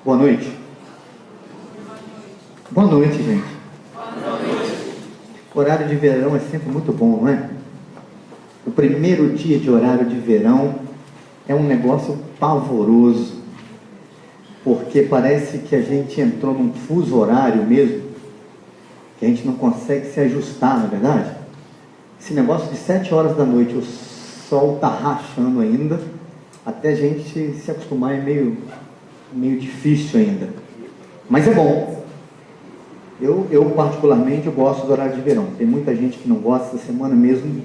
Boa noite. Boa noite, gente. O horário de verão é sempre muito bom, não é? O primeiro dia de horário de verão é um negócio pavoroso, porque parece que a gente entrou num fuso horário mesmo, que a gente não consegue se ajustar, não é verdade? Esse negócio de 7 horas da noite, o sol está rachando ainda, até a gente se acostumar é meio difícil ainda. Mas é bom. Eu particularmente, eu gosto do horário de verão. Tem muita gente que não gosta, essa semana mesmo,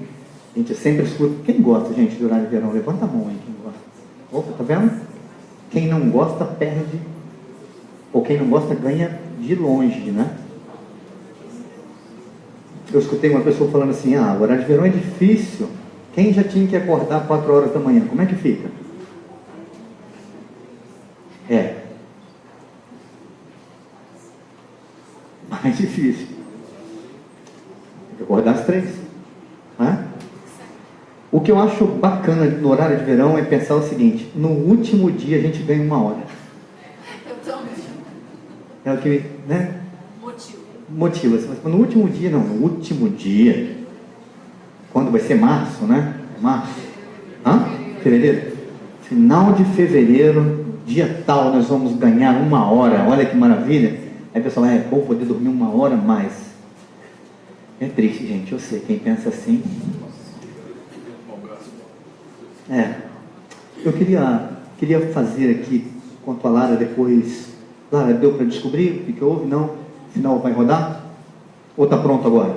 a gente sempre escuta. Quem gosta, gente, do horário de verão? Levanta a mão aí, quem gosta. Opa, tá vendo? Quem não gosta, perde. Ou quem não gosta, ganha de longe, né? Eu escutei uma pessoa falando assim, o horário de verão é difícil. Quem já tinha que acordar 4 horas da manhã, como é que fica? Mais difícil. Tem que acordar às 3. Né? O que eu acho bacana no horário de verão é pensar o seguinte: no último dia a gente ganha 1 hora. Eu também. É o que, né? Motiva. Mas no último dia, não. No último dia. Quando vai ser março, né? Março. Fevereiro? Final de fevereiro, dia tal, nós vamos ganhar 1 hora. Olha que maravilha. Aí o pessoal, é bom poder dormir 1 hora mais. É triste, gente, eu sei, quem pensa assim. Eu queria fazer aqui, enquanto a Lara depois... Lara, deu para descobrir o que houve? Não? Afinal, vai rodar? Ou está pronto agora?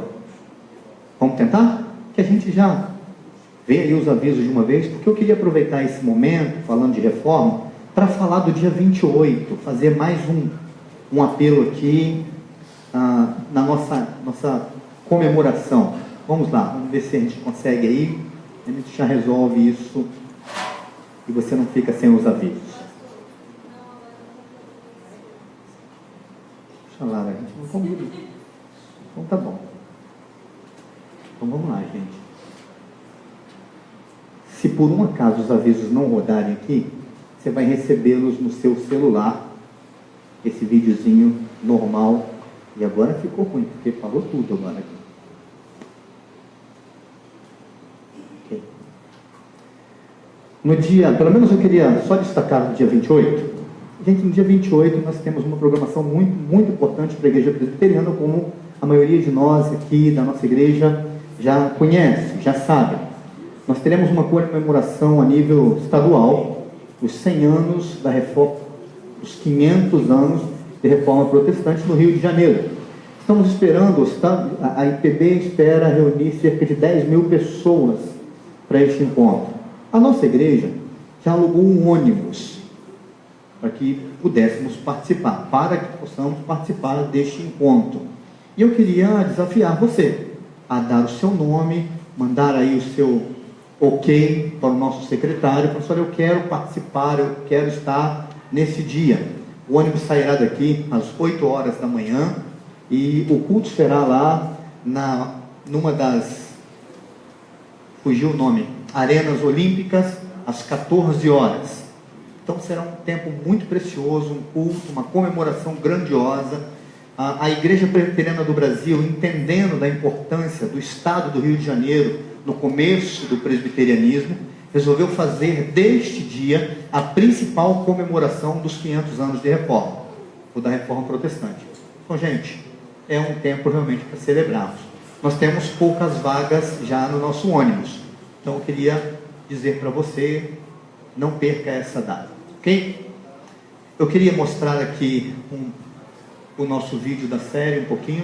Vamos tentar? Que a gente já vê aí os avisos de uma vez, porque eu queria aproveitar esse momento, falando de reforma, para falar do dia 28, fazer mais um apelo aqui na nossa comemoração. Vamos lá, vamos ver se a gente consegue aí, a gente já resolve isso e você não fica sem os avisos. Deixa lá, a gente não combina. Então tá bom. Então vamos lá, gente. Se por um acaso os avisos não rodarem aqui, você vai recebê-los no seu celular, esse videozinho normal. E agora ficou ruim, porque falou tudo agora aqui. Okay. No dia, pelo menos eu queria só destacar no dia 28. Gente, no dia 28 nós temos uma programação muito, muito importante para a Igreja Presbiteriana, como a maioria de nós aqui da nossa igreja já conhece, já sabe. Nós teremos uma comemoração a nível estadual, os 100 anos da reforma, os 500 anos de reforma protestante no Rio de Janeiro. Estamos esperando, a IPB espera reunir cerca de 10 mil pessoas para este encontro. A nossa igreja já alugou um ônibus para que pudéssemos participar, para que possamos participar deste encontro. E eu queria desafiar você a dar o seu nome, mandar aí o seu ok para o nosso secretário, professor, eu quero participar, eu quero estar nesse dia. O ônibus sairá daqui às 8 horas da manhã e o culto será lá numa das, fugiu o nome, Arenas Olímpicas, às 14 horas. Então será um tempo muito precioso, um culto, uma comemoração grandiosa. A Igreja Presbiteriana do Brasil, entendendo da importância do Estado do Rio de Janeiro no começo do presbiterianismo, resolveu fazer deste dia a principal comemoração dos 500 anos de reforma, ou da reforma protestante. Então, gente, é um tempo realmente para celebrarmos. Nós temos poucas vagas já no nosso ônibus, então eu queria dizer para você, não perca essa data, ok? Eu queria mostrar aqui o nosso vídeo da série um pouquinho.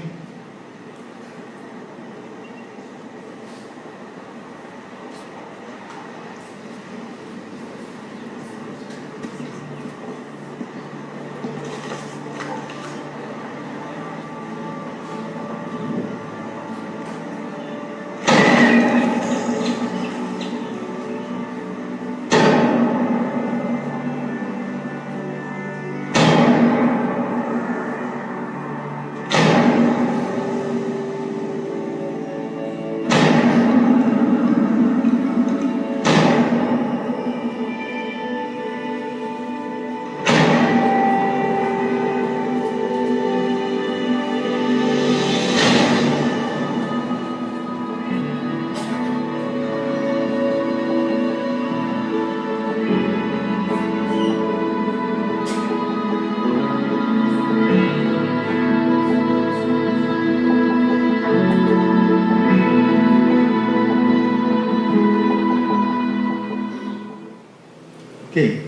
Ok.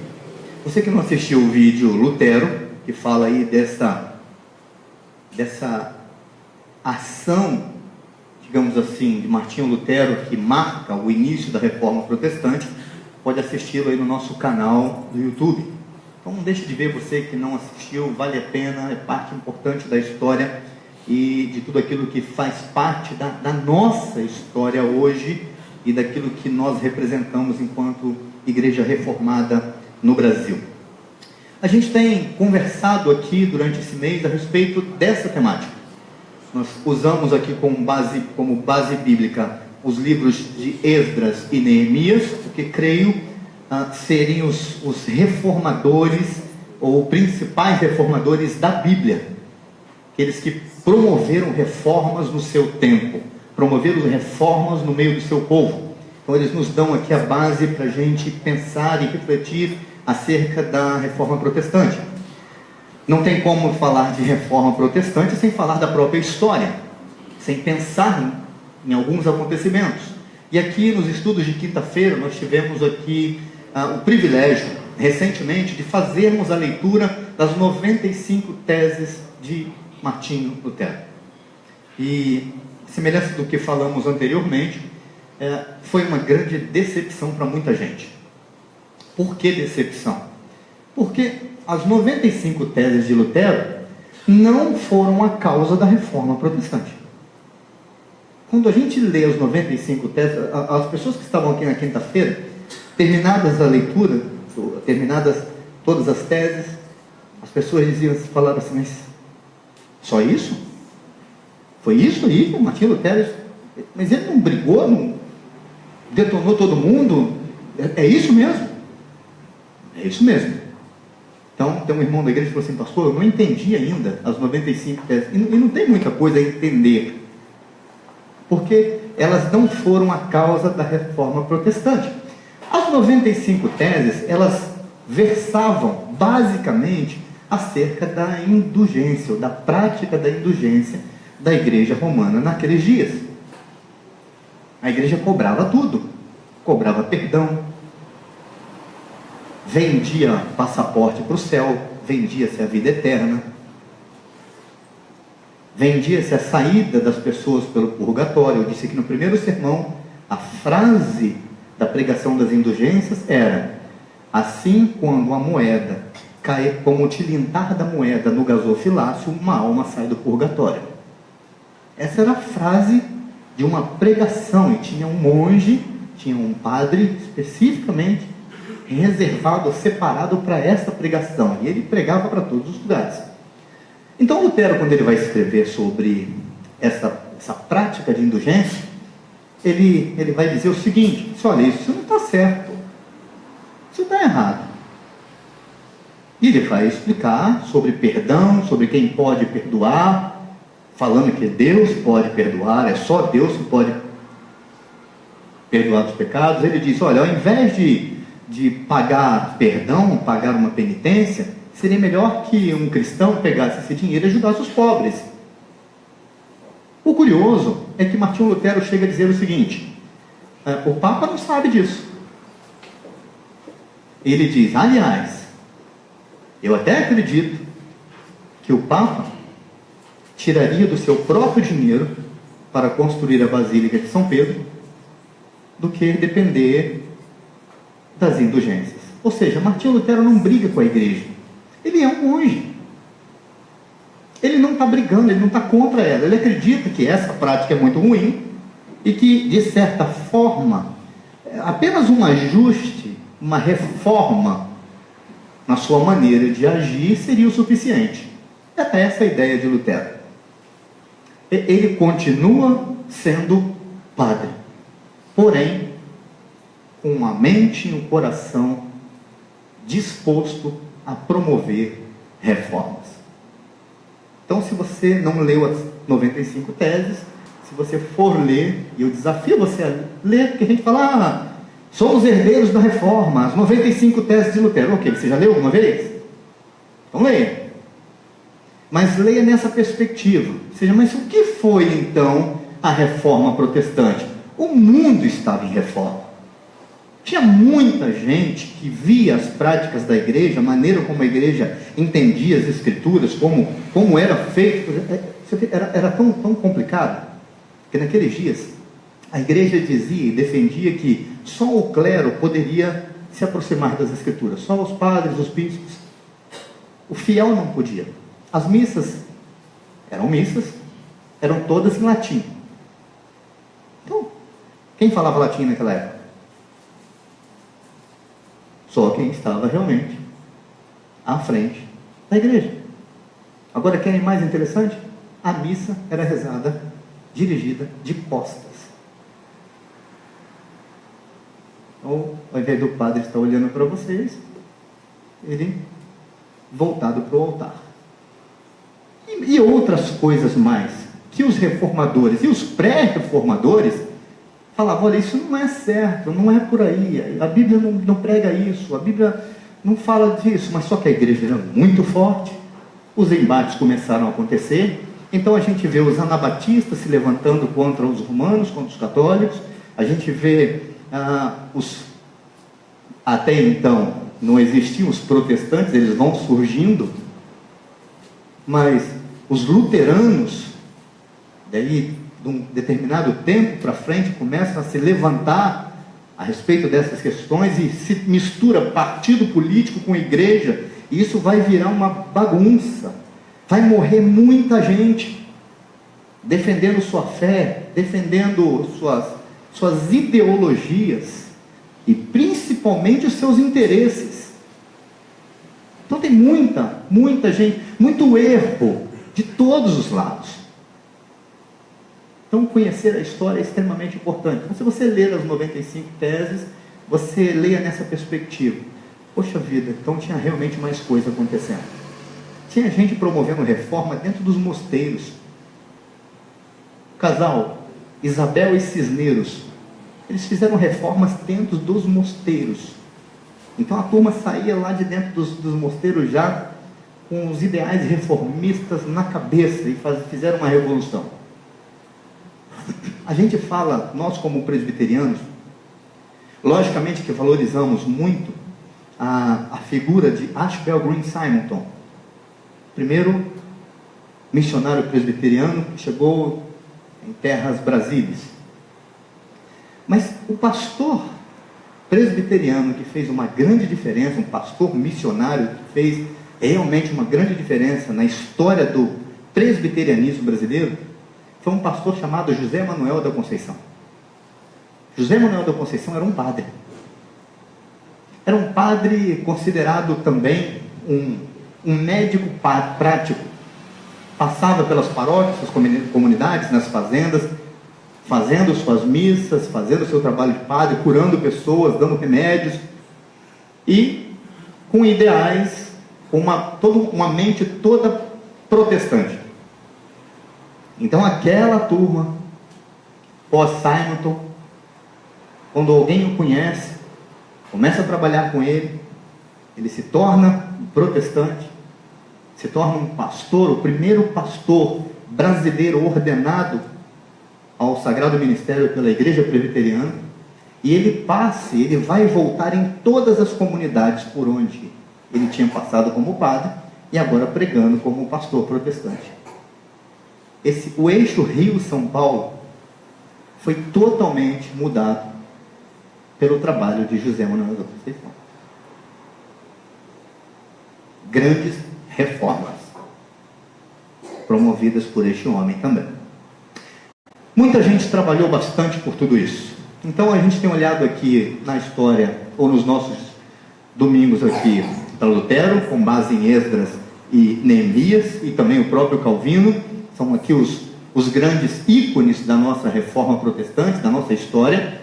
Você que não assistiu o vídeo Lutero, que fala aí dessa ação, digamos assim, de Martinho Lutero, que marca o início da Reforma Protestante, pode assisti-lo aí no nosso canal do YouTube. Então não deixe de ver, você que não assistiu, vale a pena, é parte importante da história e de tudo aquilo que faz parte da nossa história hoje e daquilo que nós representamos enquanto Igreja Reformada no Brasil. A gente tem conversado aqui durante esse mês a respeito dessa temática. Nós usamos aqui como base bíblica os livros de Esdras e Neemias, porque creio serem os reformadores ou principais reformadores da Bíblia, aqueles que promoveram reformas no seu tempo, promoveram reformas no meio do seu povo. Então eles nos dão aqui a base para a gente pensar e refletir acerca da Reforma Protestante. Não tem como falar de Reforma Protestante sem falar da própria história, sem pensar em alguns acontecimentos. E aqui nos estudos de quinta-feira nós tivemos aqui o privilégio, recentemente, de fazermos a leitura das 95 teses de Martinho Lutero. E, semelhança do que falamos anteriormente, foi uma grande decepção para muita gente. Por que decepção? Porque as 95 teses de Lutero não foram a causa da Reforma Protestante. Quando a gente lê as 95 teses, as pessoas que estavam aqui na quinta-feira, terminadas a leitura, terminadas todas as teses, as pessoas falaram assim, mas só isso? Foi isso aí, Martinho Lutero? Mas ele não brigou, não detonou todo mundo? É isso mesmo? É isso mesmo. Então, tem um irmão da igreja que falou assim, pastor, eu não entendi ainda as 95 teses. E não tem muita coisa a entender. Porque elas não foram a causa da Reforma Protestante. As 95 teses, elas versavam basicamente acerca da indulgência, ou da prática da indulgência da igreja romana naqueles dias. A igreja cobrava tudo, cobrava perdão, vendia passaporte para o céu, vendia-se a vida eterna, vendia-se a saída das pessoas pelo purgatório. Eu disse que no primeiro sermão, a frase da pregação das indulgências era: assim, quando a moeda cai, como o tilintar da moeda no gasofilácio, uma alma sai do purgatório. Essa era a frase de uma pregação, e tinha um monge, tinha um padre especificamente reservado, separado para essa pregação, e ele pregava para todos os lugares. Então Lutero, quando ele vai escrever sobre essa prática de indulgência, ele vai dizer o seguinte: olha, isso não está certo, isso está errado. E ele vai explicar sobre perdão, sobre quem pode perdoar, falando que Deus pode perdoar, é só Deus que pode perdoar os pecados. Ele diz, olha, ao invés de pagar perdão, pagar uma penitência, seria melhor que um cristão pegasse esse dinheiro e ajudasse os pobres. O curioso é que Martinho Lutero chega a dizer o seguinte: o Papa não sabe disso. Ele diz, aliás, eu até acredito que o Papa tiraria do seu próprio dinheiro para construir a Basílica de São Pedro do que depender das indulgências. Ou seja, Martinho Lutero não briga com a igreja. Ele é um monge. Ele não está brigando, ele não está contra ela. Ele acredita que essa prática é muito ruim e que, de certa forma, apenas um ajuste, uma reforma na sua maneira de agir seria o suficiente. É essa a ideia de Lutero. Ele continua sendo padre, porém, com a mente e o coração disposto a promover reformas. Então, se você não leu as 95 teses, se você for ler, e eu desafio você a ler, porque a gente fala, somos herdeiros da reforma, as 95 teses de Lutero. Ok, você já leu alguma vez? Então leia. Mas leia nessa perspectiva. Ou seja, mas o que foi então a reforma protestante? O mundo estava em reforma. Tinha muita gente que via as práticas da igreja, a maneira como a igreja entendia as escrituras, como era feito. Era tão complicado, que naqueles dias a igreja dizia e defendia que só o clero poderia se aproximar das escrituras, só os padres, os bispos. O fiel não podia. As missas eram todas em latim. Então, quem falava latim naquela época? Só quem estava realmente à frente da igreja. Agora, quem é mais interessante? A missa era rezada, dirigida de costas. Então, ao invés do padre estar olhando para vocês, ele voltado para o altar. E outras coisas mais, que os reformadores e os pré-reformadores falavam: olha, isso não é certo, não é por aí, a Bíblia não prega isso, a Bíblia não fala disso. Mas só que a igreja era muito forte, os embates começaram a acontecer. Então a gente vê os anabatistas se levantando contra os romanos, contra os católicos. A gente vê até então não existiam os protestantes, eles vão surgindo, mas os luteranos, daí de um determinado tempo para frente, começam a se levantar a respeito dessas questões, e se mistura partido político com igreja, e isso vai virar uma bagunça. Vai morrer muita gente defendendo sua fé, defendendo suas ideologias e principalmente os seus interesses. Então tem muita gente, muito erro de todos os lados. Então conhecer a história é extremamente importante. Então, se você ler as 95 teses, você leia nessa perspectiva. Poxa vida, então tinha realmente mais coisa acontecendo. Tinha gente promovendo reforma dentro dos mosteiros. O casal Isabel e Cisneros, eles fizeram reformas dentro dos mosteiros. Então a turma saía lá de dentro dos mosteiros já com os ideais reformistas na cabeça e fizeram uma revolução. A gente fala, nós como presbiterianos, logicamente que valorizamos muito a figura de Ashbel Green Simonton, primeiro missionário presbiteriano que chegou em terras brasílias. Mas o pastor presbiteriano que fez uma grande diferença, um pastor missionário que fez realmente uma grande diferença na história do presbiterianismo brasileiro, foi um pastor chamado José Manuel da Conceição. José Manuel da Conceição era um padre. Era um padre considerado também um médico prático. Passava pelas paróquias, suas comunidades, nas fazendas, fazendo suas missas, fazendo seu trabalho de padre, curando pessoas, dando remédios, e com ideais, com uma mente toda protestante. Então aquela turma, pós-Simonton, quando alguém o conhece, começa a trabalhar com ele se torna um protestante, se torna um pastor, o primeiro pastor brasileiro ordenado ao Sagrado Ministério pela Igreja Presbiteriana, e ele vai voltar em todas as comunidades por onde ele tinha passado como padre, e agora pregando como pastor protestante. O eixo Rio-São Paulo foi totalmente mudado pelo trabalho de José Manuel da Conceição. Grandes reformas promovidas por este homem também. Muita gente trabalhou bastante por tudo isso. Então a gente tem olhado aqui na história, ou nos nossos domingos aqui, para Lutero, com base em Esdras e Neemias, e também o próprio Calvino. São aqui os grandes ícones da nossa reforma protestante, da nossa história.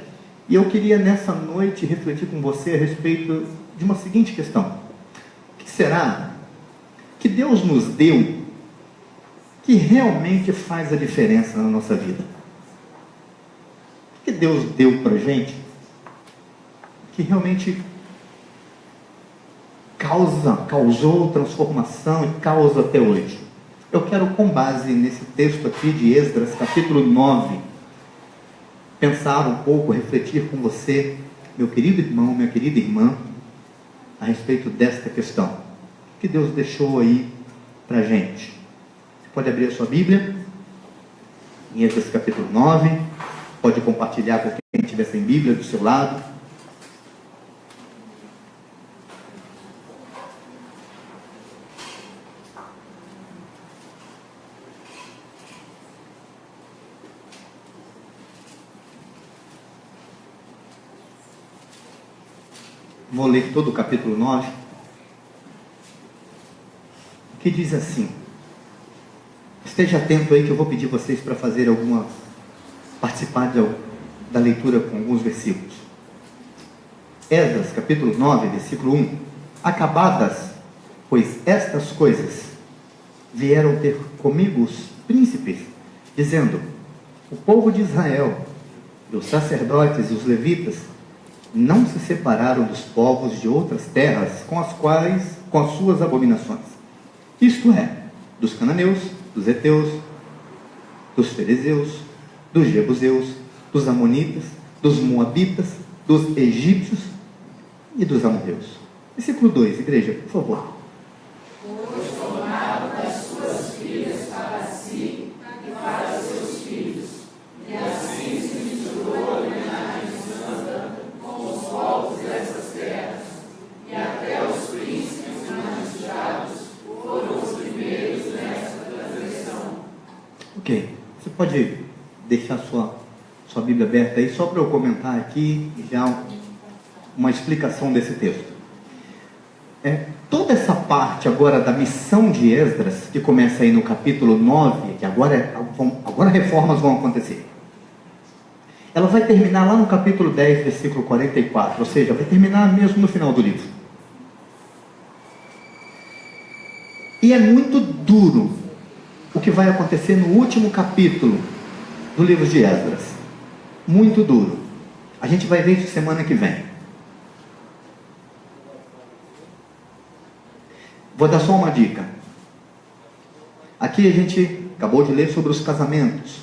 E eu queria nessa noite refletir com você a respeito de uma seguinte questão: o que será que Deus nos deu que realmente faz a diferença na nossa vida? O que Deus deu para a gente que realmente causou transformação e causa até hoje? Eu quero, com base nesse texto aqui de Esdras, capítulo 9, pensar um pouco, refletir com você meu querido irmão, minha querida irmã, a respeito desta questão que Deus deixou aí para a gente. Você pode abrir a sua Bíblia em Êxodo capítulo 9, pode compartilhar com quem estiver sem Bíblia do seu lado. Vou ler todo o capítulo 9, que diz assim, esteja atento aí que eu vou pedir vocês para fazer participar da leitura com alguns versículos. Esdras, capítulo 9, versículo 1, acabadas, pois estas coisas, vieram ter comigo os príncipes, dizendo, o povo de Israel, e os sacerdotes e os levitas, não se separaram dos povos de outras terras com as suas abominações. Isto é, dos cananeus, dos heteus, dos ferezeus, dos jebuseus, dos amonitas, dos moabitas, dos egípcios e dos amorreus. Versículo 2, igreja, por favor. Pois tomaram das suas filhas para si e para seus filhos, e assim se misturou a linhagem santa com os povos dessas terras, e até os príncipes magistrados foram os primeiros nessa transgressão. Ok, você pode deixar sua Bíblia aberta aí, só para eu comentar aqui já uma explicação desse texto. Toda essa parte agora da missão de Esdras, que começa aí no capítulo 9, que agora reformas vão acontecer. Ela vai terminar lá no capítulo 10, versículo 44, ou seja, vai terminar mesmo no final do livro. E é muito duro o que vai acontecer no último capítulo do livro de Esdras. Muito duro. A gente vai ver isso semana que vem. Vou dar só uma dica. Aqui a gente acabou de ler sobre os casamentos.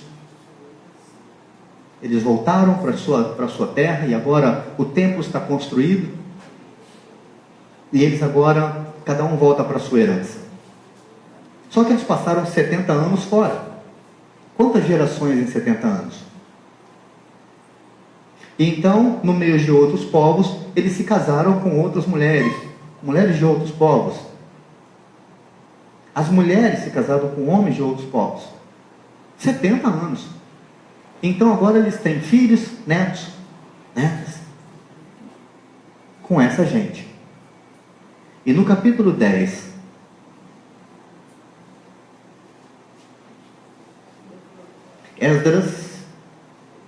Eles voltaram para a sua terra e agora o templo está construído. E eles agora, cada um volta para a sua herança. Só que eles passaram 70 anos fora. Quantas gerações em 70 anos? E então, no meio de outros povos, eles se casaram com outras mulheres de outros povos. As mulheres se casaram com homens de outros povos. 70 anos. Então agora eles têm filhos, netos, netas, com essa gente. E no capítulo 10, Esdras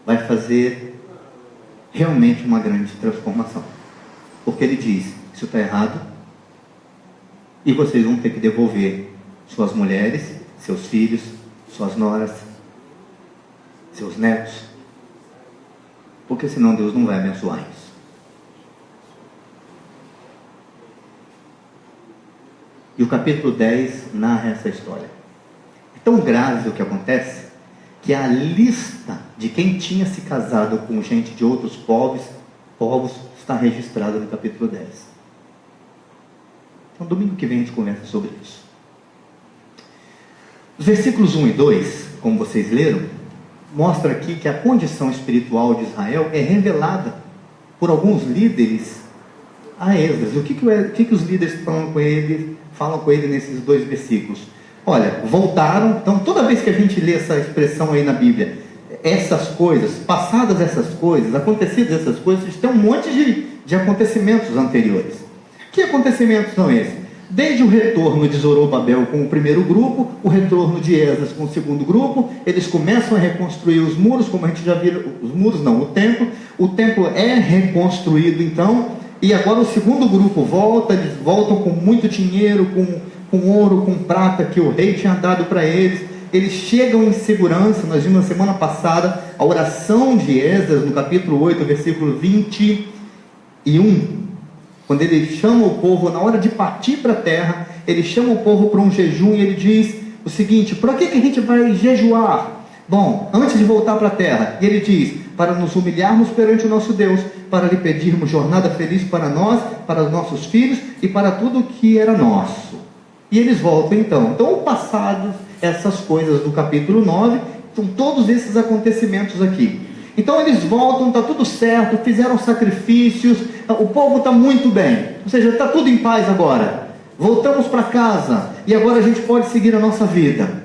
vai fazer realmente uma grande transformação. Porque ele diz, isso está errado, e vocês vão ter que devolver suas mulheres, seus filhos, suas noras, seus netos, porque senão Deus não vai abençoar isso. E o capítulo 10 narra essa história. É tão grave o que acontece, que a lista de quem tinha se casado com gente de outros povos está registrada no capítulo 10. Então, domingo que vem a gente conversa sobre isso. Os versículos 1 e 2, como vocês leram, mostra aqui que a condição espiritual de Israel é revelada por alguns líderes a Esdras. O que os líderes falam com ele nesses dois versículos? Olha, voltaram. Então toda vez que a gente lê essa expressão aí na Bíblia, essas coisas, passadas essas coisas, acontecidas essas coisas, tem um monte de acontecimentos anteriores. Que acontecimentos são esses? Desde o retorno de Zorobabel com o primeiro grupo, o retorno de Esdras com o segundo grupo, eles começam a reconstruir os muros, como a gente já viu, os muros não, o templo é reconstruído então, e agora o segundo grupo volta, eles voltam com muito dinheiro, com ouro, com prata que o rei tinha dado para eles chegam em segurança. Nós vimos na semana passada a oração de Esdras, no capítulo 8, versículo 21, quando ele chama o povo, na hora de partir para a terra, ele chama o povo para um jejum e ele diz o seguinte: para que a gente vai jejuar? Bom, antes de voltar para a terra, ele diz, para nos humilharmos perante o nosso Deus, para lhe pedirmos jornada feliz para nós, para os nossos filhos e para tudo que era nosso. E eles voltam então. Então, o passado, essas coisas do capítulo 9, são todos esses acontecimentos aqui. Então eles voltam, está tudo certo, fizeram sacrifícios, o povo está muito bem, ou seja, está tudo em paz agora. Voltamos para casa e agora a gente pode seguir a nossa vida.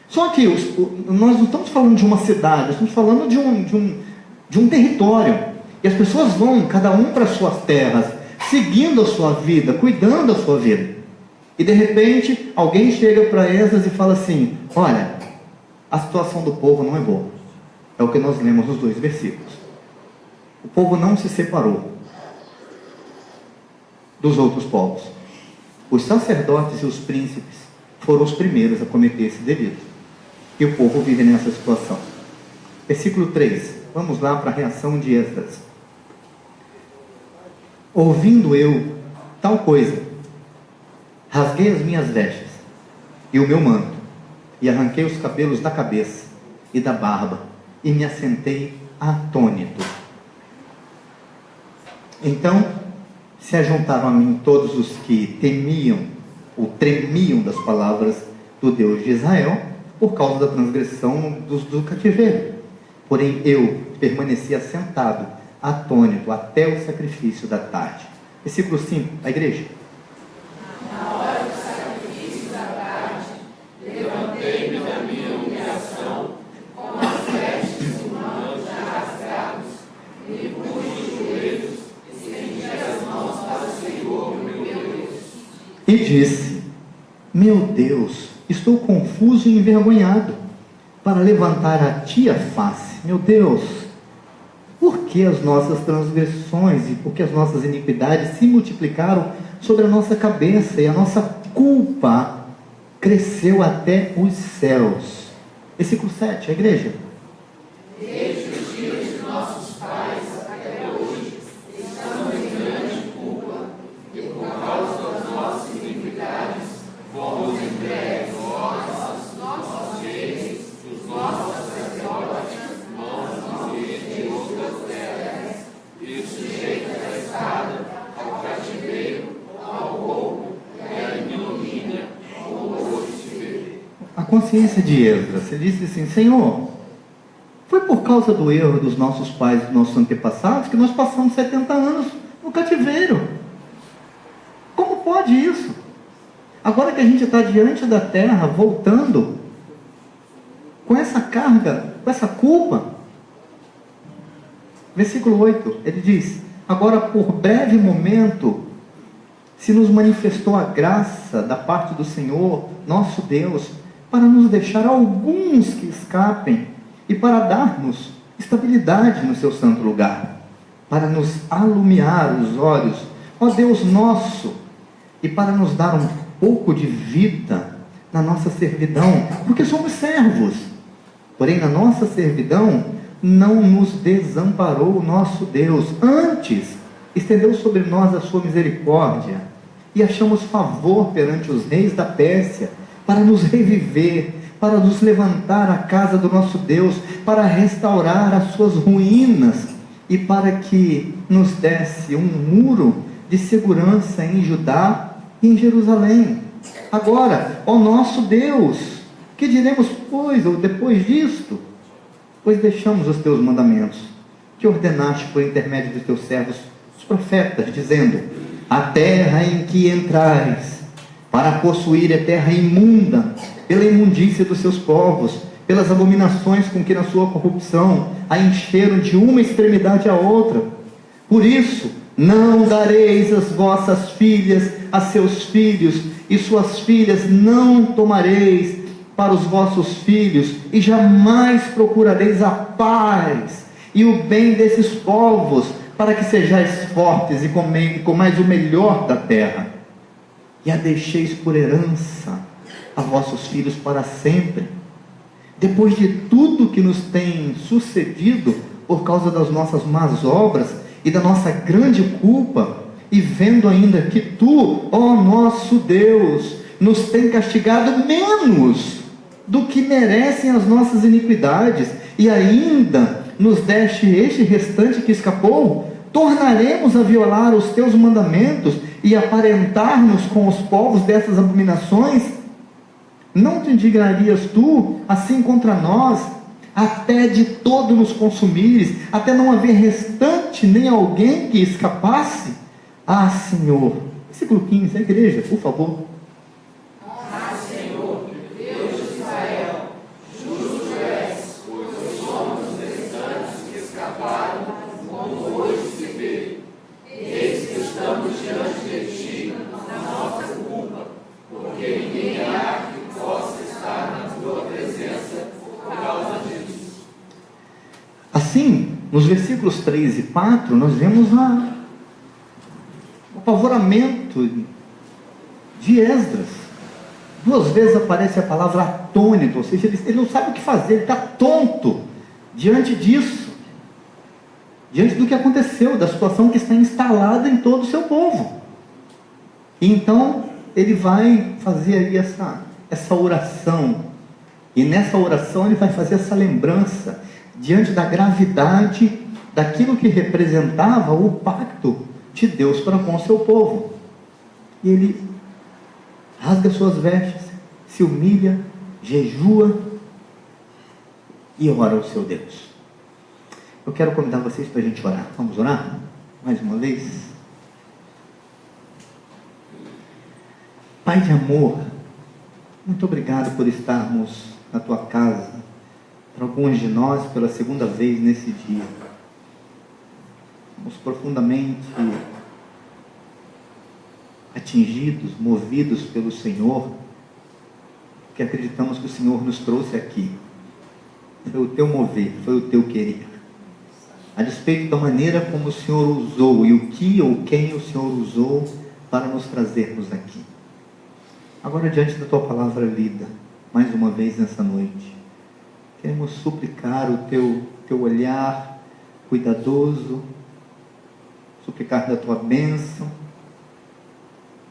Só que nós não estamos falando de uma cidade, estamos falando de um território. E as pessoas vão, cada um para suas terras, seguindo a sua vida, cuidando da sua vida. E de repente, alguém chega para Esdras e fala assim, olha, a situação do povo não é boa. É o que nós lemos nos 2 versículos. O povo não se separou dos outros povos. Os sacerdotes e os príncipes foram os primeiros a cometer esse delito. E o povo vive nessa situação. Versículo 3. Vamos lá para a reação de Esdras. Ouvindo eu tal coisa, rasguei as minhas vestes e o meu manto, e arranquei os cabelos da cabeça e da barba, e me assentei atônito. Então se ajuntaram a mim todos os que temiam ou tremiam das palavras do Deus de Israel, por causa da transgressão do cativeiro. Porém eu permaneci assentado, atônito, até o sacrifício da tarde. Versículo 5, a igreja. Na hora do sacrifício da tarde, levantei-me da minha humilhação, com as vestes e mantos já rasgados, e pus os joelhos, e estendi as mãos para o Senhor, meu Deus. E disse, meu Deus, estou confuso e envergonhado, para levantar a ti a face. Meu Deus, por que as nossas transgressões e por que as nossas iniquidades se multiplicaram sobre a nossa cabeça, e a nossa culpa cresceu até os céus? Versículo 7, a igreja. Desde os dias de nossos pais até hoje, estamos em grande culpa, e por causa das nossas iniquidades, fomos entregues nossos reis, os nossos sacerdotes, nossos reis de outras terras, e sujeitos à espada, ao cativeiro, ao roubo e à ignomínia, como hoje se vê. A consciência de Esdras, ele disse assim, Senhor, foi por causa do erro dos nossos pais, dos nossos antepassados, que nós passamos 70 anos no cativeiro. Como pode isso? Agora que a gente está diante da terra, voltando, com essa carga, com essa culpa. Versículo 8, ele diz, agora por breve momento, se nos manifestou a graça da parte do Senhor, nosso Deus, para nos deixar alguns que escapem, e para dar-nos estabilidade no seu santo lugar, para nos alumiar os olhos, ó Deus nosso, e para nos dar um pouco de vida na nossa servidão, porque somos servos. Porém, na nossa servidão, não nos desamparou o nosso Deus, antes estendeu sobre nós a sua misericórdia, e achamos favor perante os reis da Pérsia, para nos reviver, para nos levantar a casa do nosso Deus, para restaurar as suas ruínas, e para que nos desse um muro de segurança em Judá e em Jerusalém. Agora, ó nosso Deus, que diremos, pois, ou depois disto? Pois deixamos os teus mandamentos, que ordenaste por intermédio dos teus servos, os profetas, dizendo, a terra em que entrais, para possuir é terra imunda, pela imundícia dos seus povos, pelas abominações com que na sua corrupção a encheram de uma extremidade à outra. Por isso, não dareis as vossas filhas a seus filhos, e suas filhas não tomareis para os vossos filhos, e jamais procurareis a paz e o bem desses povos, para que sejais fortes e comais o melhor da terra, e a deixeis por herança a vossos filhos para sempre. Depois de tudo que nos tem sucedido por causa das nossas más obras e da nossa grande culpa, e vendo ainda que tu, ó nosso Deus, nos tem castigado menos do que merecem as nossas iniquidades, e ainda nos deste este restante que escapou, tornaremos a violar os teus mandamentos e aparentar-nos com os povos dessas abominações? Não te indignarias tu assim contra nós, até de todo nos consumires, até não haver restante nem alguém que escapasse? Ah, Senhor. Versículo 15, a igreja, por favor. Ah, Senhor, Deus de Israel, justo és, pois somos os restantes que escaparam, como hoje se vê. Eis que estamos diante de ti, na nossa culpa, porque ninguém há que possa estar na tua presença por causa disso. Assim, nos versículos 3 e 4, nós vemos o apavoramento de Esdras. 2 vezes aparece a palavra atônito, ou seja, ele não sabe o que fazer, ele está tonto diante disso, diante do que aconteceu, da situação que está instalada em todo o seu povo. E então ele vai fazer aí essa oração, e nessa oração ele vai fazer essa lembrança diante da gravidade daquilo que representava o pacto de Deus para com o seu povo. E ele rasga suas vestes, se humilha, jejua e ora ao seu Deus. Eu quero convidar vocês para a gente orar. Vamos orar? Mais uma vez. Pai de amor, muito obrigado por estarmos na tua casa, para alguns de nós pela segunda vez nesse dia. Estamos profundamente atingidos, movidos pelo Senhor, que acreditamos que o Senhor nos trouxe aqui. Foi o teu mover, foi o teu querer. A despeito da maneira como o Senhor usou e o que ou quem o Senhor usou para nos trazermos aqui. Agora, diante da tua palavra lida, mais uma vez nessa noite, queremos suplicar o teu olhar cuidadoso, suplicar da tua bênção,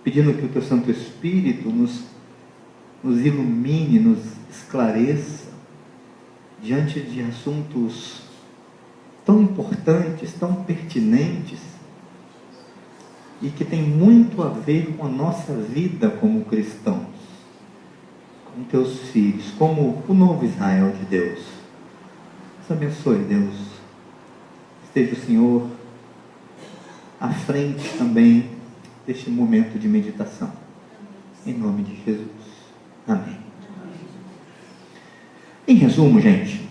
pedindo que o teu Santo Espírito nos ilumine, nos esclareça diante de assuntos tão importantes, tão pertinentes e que tem muito a ver com a nossa vida como cristãos, como teus filhos, como o novo Israel de Deus. Nos abençoe, Deus. Esteja o Senhor à frente também deste momento de meditação. Em nome de Jesus. Amém. Em resumo, gente,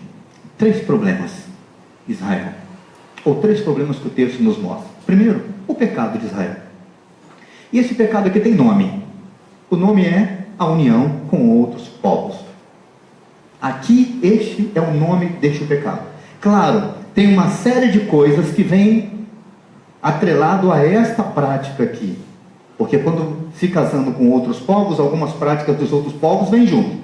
3 problemas de Israel, ou 3 problemas que o texto nos mostra. Primeiro, o pecado de Israel. E esse pecado aqui tem nome. O nome é a união com outros povos. Aqui, este é o nome deste pecado. Claro, tem uma série de coisas que vêm atrelado a esta prática aqui, porque quando se casando com outros povos, algumas práticas dos outros povos vêm junto.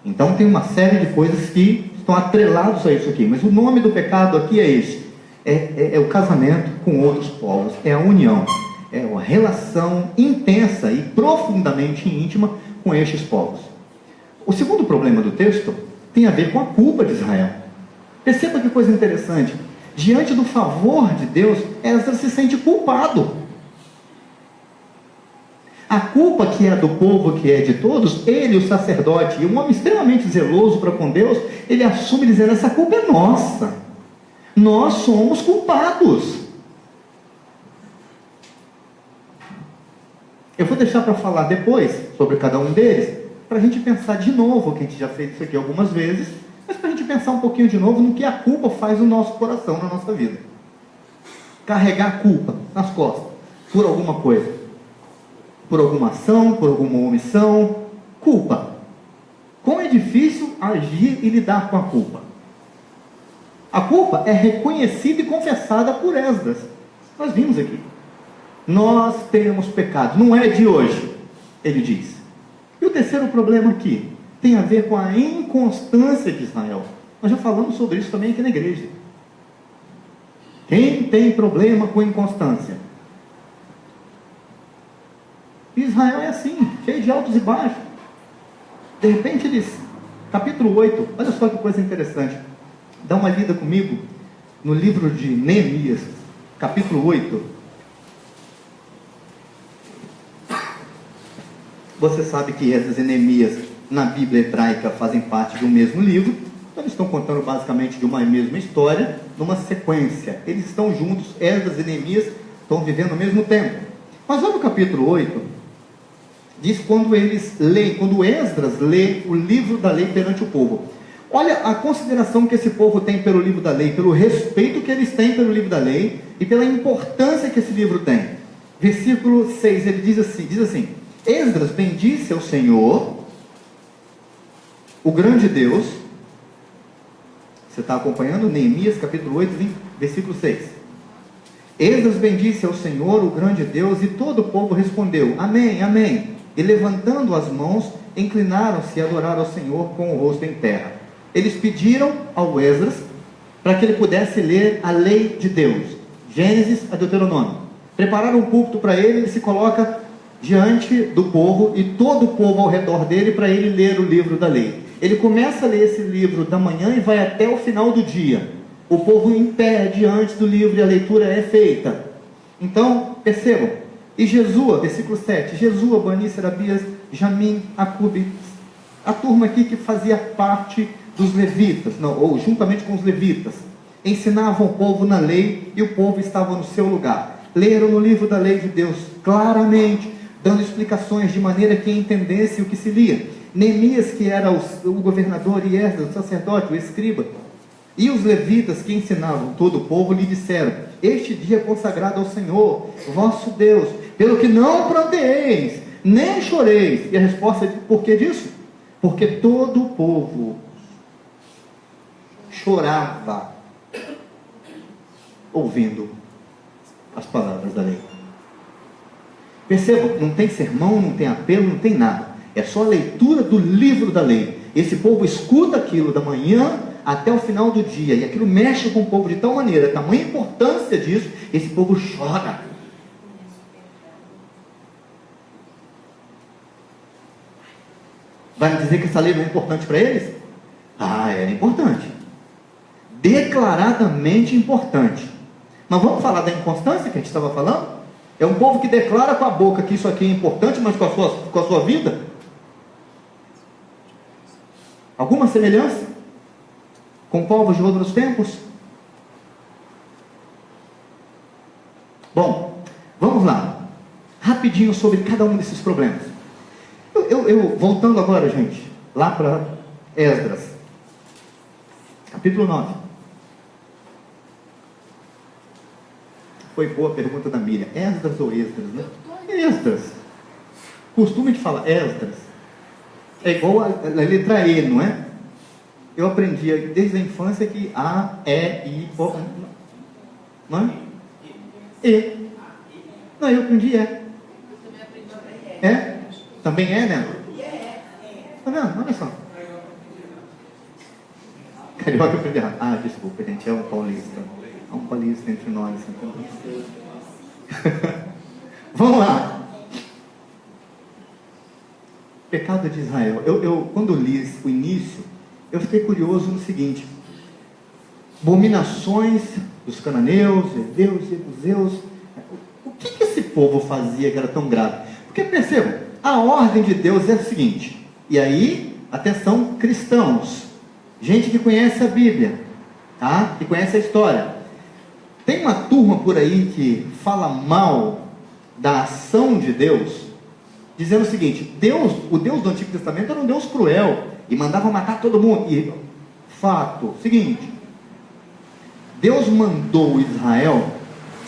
Então tem uma série de coisas que estão atrelados a isso aqui, mas o nome do pecado aqui é este, é o casamento com outros povos, é a união, é uma relação intensa e profundamente íntima com estes povos. O segundo problema do texto tem a ver com a culpa de Israel. Perceba que coisa interessante. Diante do favor de Deus, Esdras se sente culpado. A culpa que é do povo, que é de todos, ele, o sacerdote, e um homem extremamente zeloso para com Deus, ele assume dizendo, essa culpa é nossa. Nós somos culpados. Eu vou deixar para falar depois sobre cada um deles, para a gente pensar de novo, que a gente já fez isso aqui algumas vezes, mas para a gente pensar um pouquinho de novo no que a culpa faz no nosso coração, na nossa vida. Carregar a culpa nas costas, por alguma coisa, por alguma ação, por alguma omissão. Culpa. Como é difícil agir e lidar com a culpa. A culpa é reconhecida e confessada por Esdras. Nós vimos aqui. Nós temos pecado, não é de hoje, ele diz. E o terceiro problema aqui tem a ver com a inconstância de Israel. Nós já falamos sobre isso também aqui na igreja. Quem tem problema com inconstância? Israel é assim, cheio de altos e baixos. De repente eles capítulo 8, olha só que coisa interessante. Dá uma lida comigo no livro de Neemias, capítulo 8. Você sabe que Esdras e Neemias na Bíblia hebraica fazem parte do mesmo livro, então eles estão contando basicamente de uma mesma história, numa sequência. Eles estão juntos, Esdras e Neemias estão vivendo ao mesmo tempo. Mas olha o capítulo 8, diz quando eles leem, quando Esdras lê o livro da lei perante o povo. Olha a consideração que esse povo tem pelo livro da lei, pelo respeito que eles têm pelo livro da lei e pela importância que esse livro tem. Versículo 6, ele diz assim: Esdras bendisse ao Senhor, o grande Deus. Você está acompanhando? Neemias capítulo 8, versículo 6. Esdras bendisse ao Senhor, o grande Deus, e todo o povo respondeu: Amém, amém. E levantando as mãos, inclinaram-se e adoraram ao Senhor com o rosto em terra. Eles pediram ao Esdras para que ele pudesse ler a lei de Deus, Gênesis a Deuteronômio. Prepararam um púlpito para ele, ele se coloca diante do povo e todo o povo ao redor dele para ele ler o livro da lei. Ele começa a ler esse livro da manhã e vai até o final do dia. O povo em pé diante do livro e a leitura é feita. Então, percebam. E Jesua, versículo 7. Jesua, Bani, Serabias, Jamim, Acube, a turma aqui que fazia parte dos levitas, ou juntamente com os levitas, ensinavam o povo na lei e o povo estava no seu lugar. Leram no livro da lei de Deus claramente, dando explicações de maneira que entendesse o que se lia. Neemias, que era o governador, e Esdras, o sacerdote, o escriba, e os levitas que ensinavam todo o povo lhe disseram: Este dia é consagrado ao Senhor, vosso Deus, pelo que não pranteeis, nem choreis. E a resposta é: por que disso? Porque todo o povo chorava ouvindo as palavras da lei. Perceba, não tem sermão, não tem apelo, não tem nada. É só a leitura do livro da lei. Esse povo escuta aquilo da manhã até o final do dia, e aquilo mexe com o povo de tal maneira, tamanha importância disso, esse povo chora. Vai me dizer que essa lei não é importante para eles? Ah, é importante. Declaradamente importante. Mas vamos falar da inconstância que a gente estava falando? É um povo que declara com a boca que isso aqui é importante, mas com a sua vida? Alguma semelhança com povos de outros tempos? Bom, vamos lá. Rapidinho sobre cada um desses problemas. Voltando agora, gente, lá para Esdras, capítulo 9. Foi boa a pergunta da Miriam. Esdras ou Esdras, né? Esdras. Costume de falar Esdras. É igual a letra E, não é? Eu aprendi desde a infância que A, E, I, O, não é? E. Não, eu aprendi E. É? Também é, né? Tá vendo? Olha só. Carioca aprendi errado. Ah, desculpa, gente, é um paulista. É um paulista entre nós. Vamos lá. Pecado de Israel. Quando li o início, eu fiquei curioso no seguinte: abominações dos cananeus, heveus, jebuseus. O que esse povo fazia que era tão grave? Porque percebam, a ordem de Deus é a seguinte. E aí, atenção, cristãos, gente que conhece a Bíblia, tá? Que conhece a história. Tem uma turma por aí que fala mal da ação de Deus, dizendo o seguinte: o Deus do Antigo Testamento era um Deus cruel e mandava matar todo mundo. E fato, seguinte, Deus mandou Israel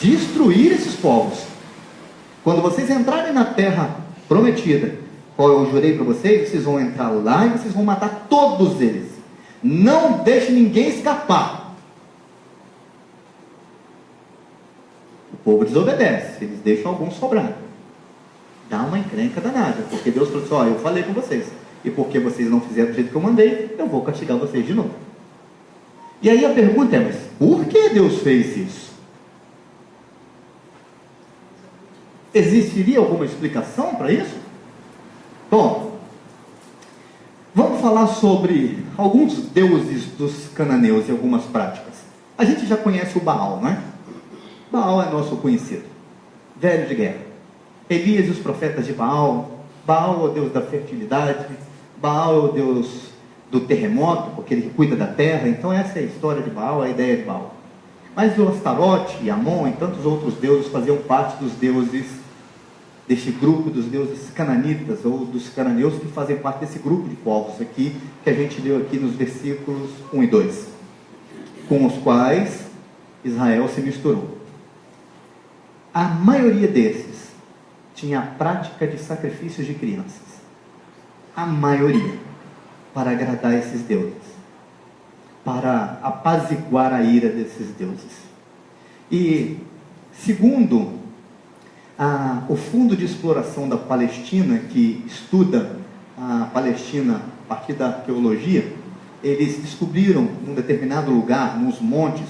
destruir esses povos. Quando vocês entrarem na terra prometida, qual eu jurei para vocês, vocês vão entrar lá e vocês vão matar todos eles. Não deixe ninguém escapar. O povo desobedece, eles deixam alguns sobrar. Dá uma encrenca danada, porque Deus falou assim: ó, eu falei com vocês, e porque vocês não fizeram do jeito que eu mandei, eu vou castigar vocês de novo. E aí a pergunta é: mas por que Deus fez isso? Existiria alguma explicação para isso? Bom, vamos falar sobre alguns deuses dos cananeus e algumas práticas. A gente já conhece o Baal, não é? Baal é nosso conhecido, velho de guerra. Elias e os profetas de Baal. Baal é o deus da fertilidade. Baal é o deus do terremoto, porque ele cuida da terra. Então essa é a história de Baal, a ideia de Baal. Mas o Astarote e Amon e tantos outros deuses faziam parte dos deuses deste grupo dos deuses cananitas, ou dos cananeus, que fazem parte desse grupo de povos aqui, que a gente leu aqui nos versículos 1 e 2, com os quais Israel se misturou. A maioria desses tinha a prática de sacrifícios de crianças. A maioria, para agradar esses deuses, para apaziguar a ira desses deuses. E, segundo o Fundo de Exploração da Palestina, que estuda a Palestina a partir da arqueologia, eles descobriram, num determinado lugar, nos montes,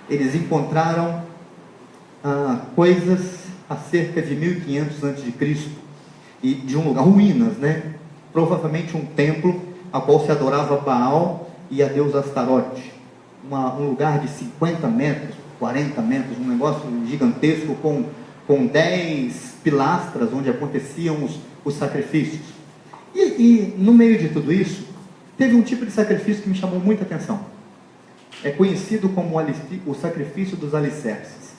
eles encontraram coisas há cerca de 1500 a.C., e de um lugar, ruínas, né? Provavelmente um templo a qual se adorava Baal e a deusa Astarote. Um lugar de 50 metros, 40 metros, um negócio gigantesco com 10 pilastras onde aconteciam os sacrifícios. E no meio de tudo isso, teve um tipo de sacrifício que me chamou muita atenção. É conhecido como o sacrifício dos alicerces.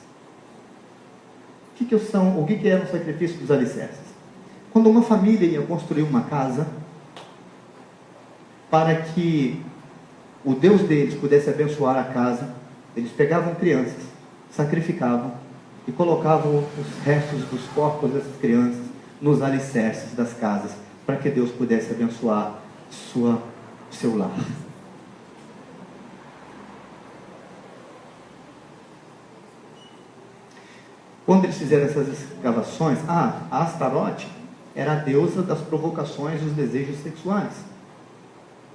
O que era o sacrifício dos alicerces? Quando uma família ia construir uma casa, para que o Deus deles pudesse abençoar a casa, eles pegavam crianças, sacrificavam e colocavam os restos dos corpos dessas crianças nos alicerces das casas, para que Deus pudesse abençoar o seu lar. Quando eles fizeram essas escavações, a Astarote era a deusa das provocações e dos desejos sexuais,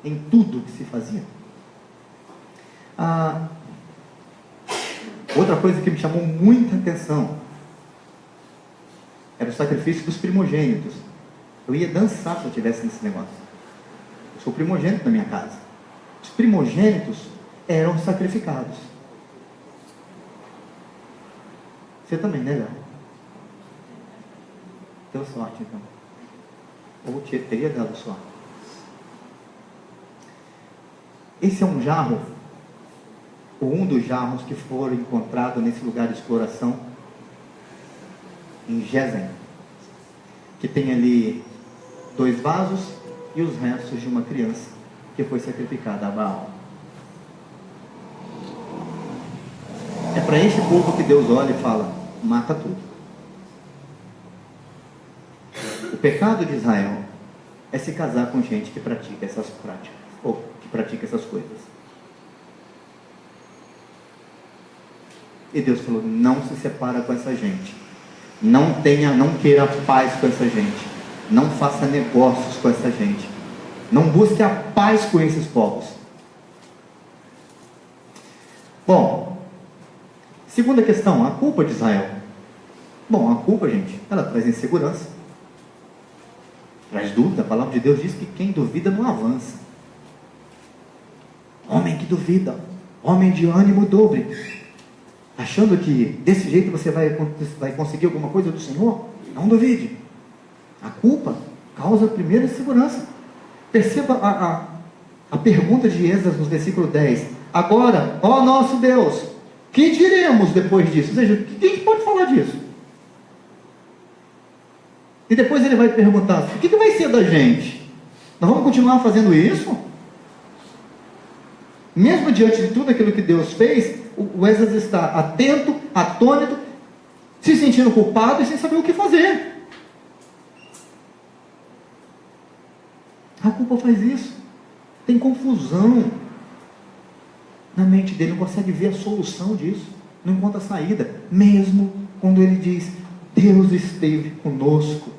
em tudo que se fazia. Outra coisa que me chamou muita atenção era o sacrifício dos primogênitos. Eu ia dançar se eu estivesse nesse negócio. Eu sou primogênito na minha casa. Os primogênitos eram sacrificados. Você também, né, Léo? Deu sorte, então. Ou teria dado sorte. Esse é um jarro, ou um dos jarros que foram encontrados nesse lugar de exploração, em Gesem, que tem ali 2 vasos e os restos de uma criança que foi sacrificada a Baal. É para este povo que Deus olha e fala: mata tudo. O pecado de Israel é se casar com gente que pratica essas práticas, ou que pratica essas coisas. E Deus falou: não se separa com essa gente, não queira paz com essa gente, não faça negócios com essa gente, não busque a paz com esses povos. Bom, segunda questão, a culpa de Israel. Bom, a culpa, gente, ela traz insegurança, traz dúvida. A palavra de Deus diz que quem duvida não avança. Homem que duvida, homem de ânimo dobre, achando que desse jeito você vai conseguir alguma coisa do Senhor, não duvide. A culpa causa primeiro insegurança. Perceba a pergunta de Esdras no versículo 10. Agora, ó nosso Deus, que diremos depois disso? Ou seja, quem pode falar disso? E depois ele vai perguntar: o que vai ser da gente? Nós vamos continuar fazendo isso? Mesmo diante de tudo aquilo que Deus fez, o Esdras está atento, atônito, se sentindo culpado e sem saber o que fazer. A culpa faz isso. Tem confusão na mente dele, não consegue ver a solução disso, não encontra saída, mesmo quando ele diz: Deus esteve conosco.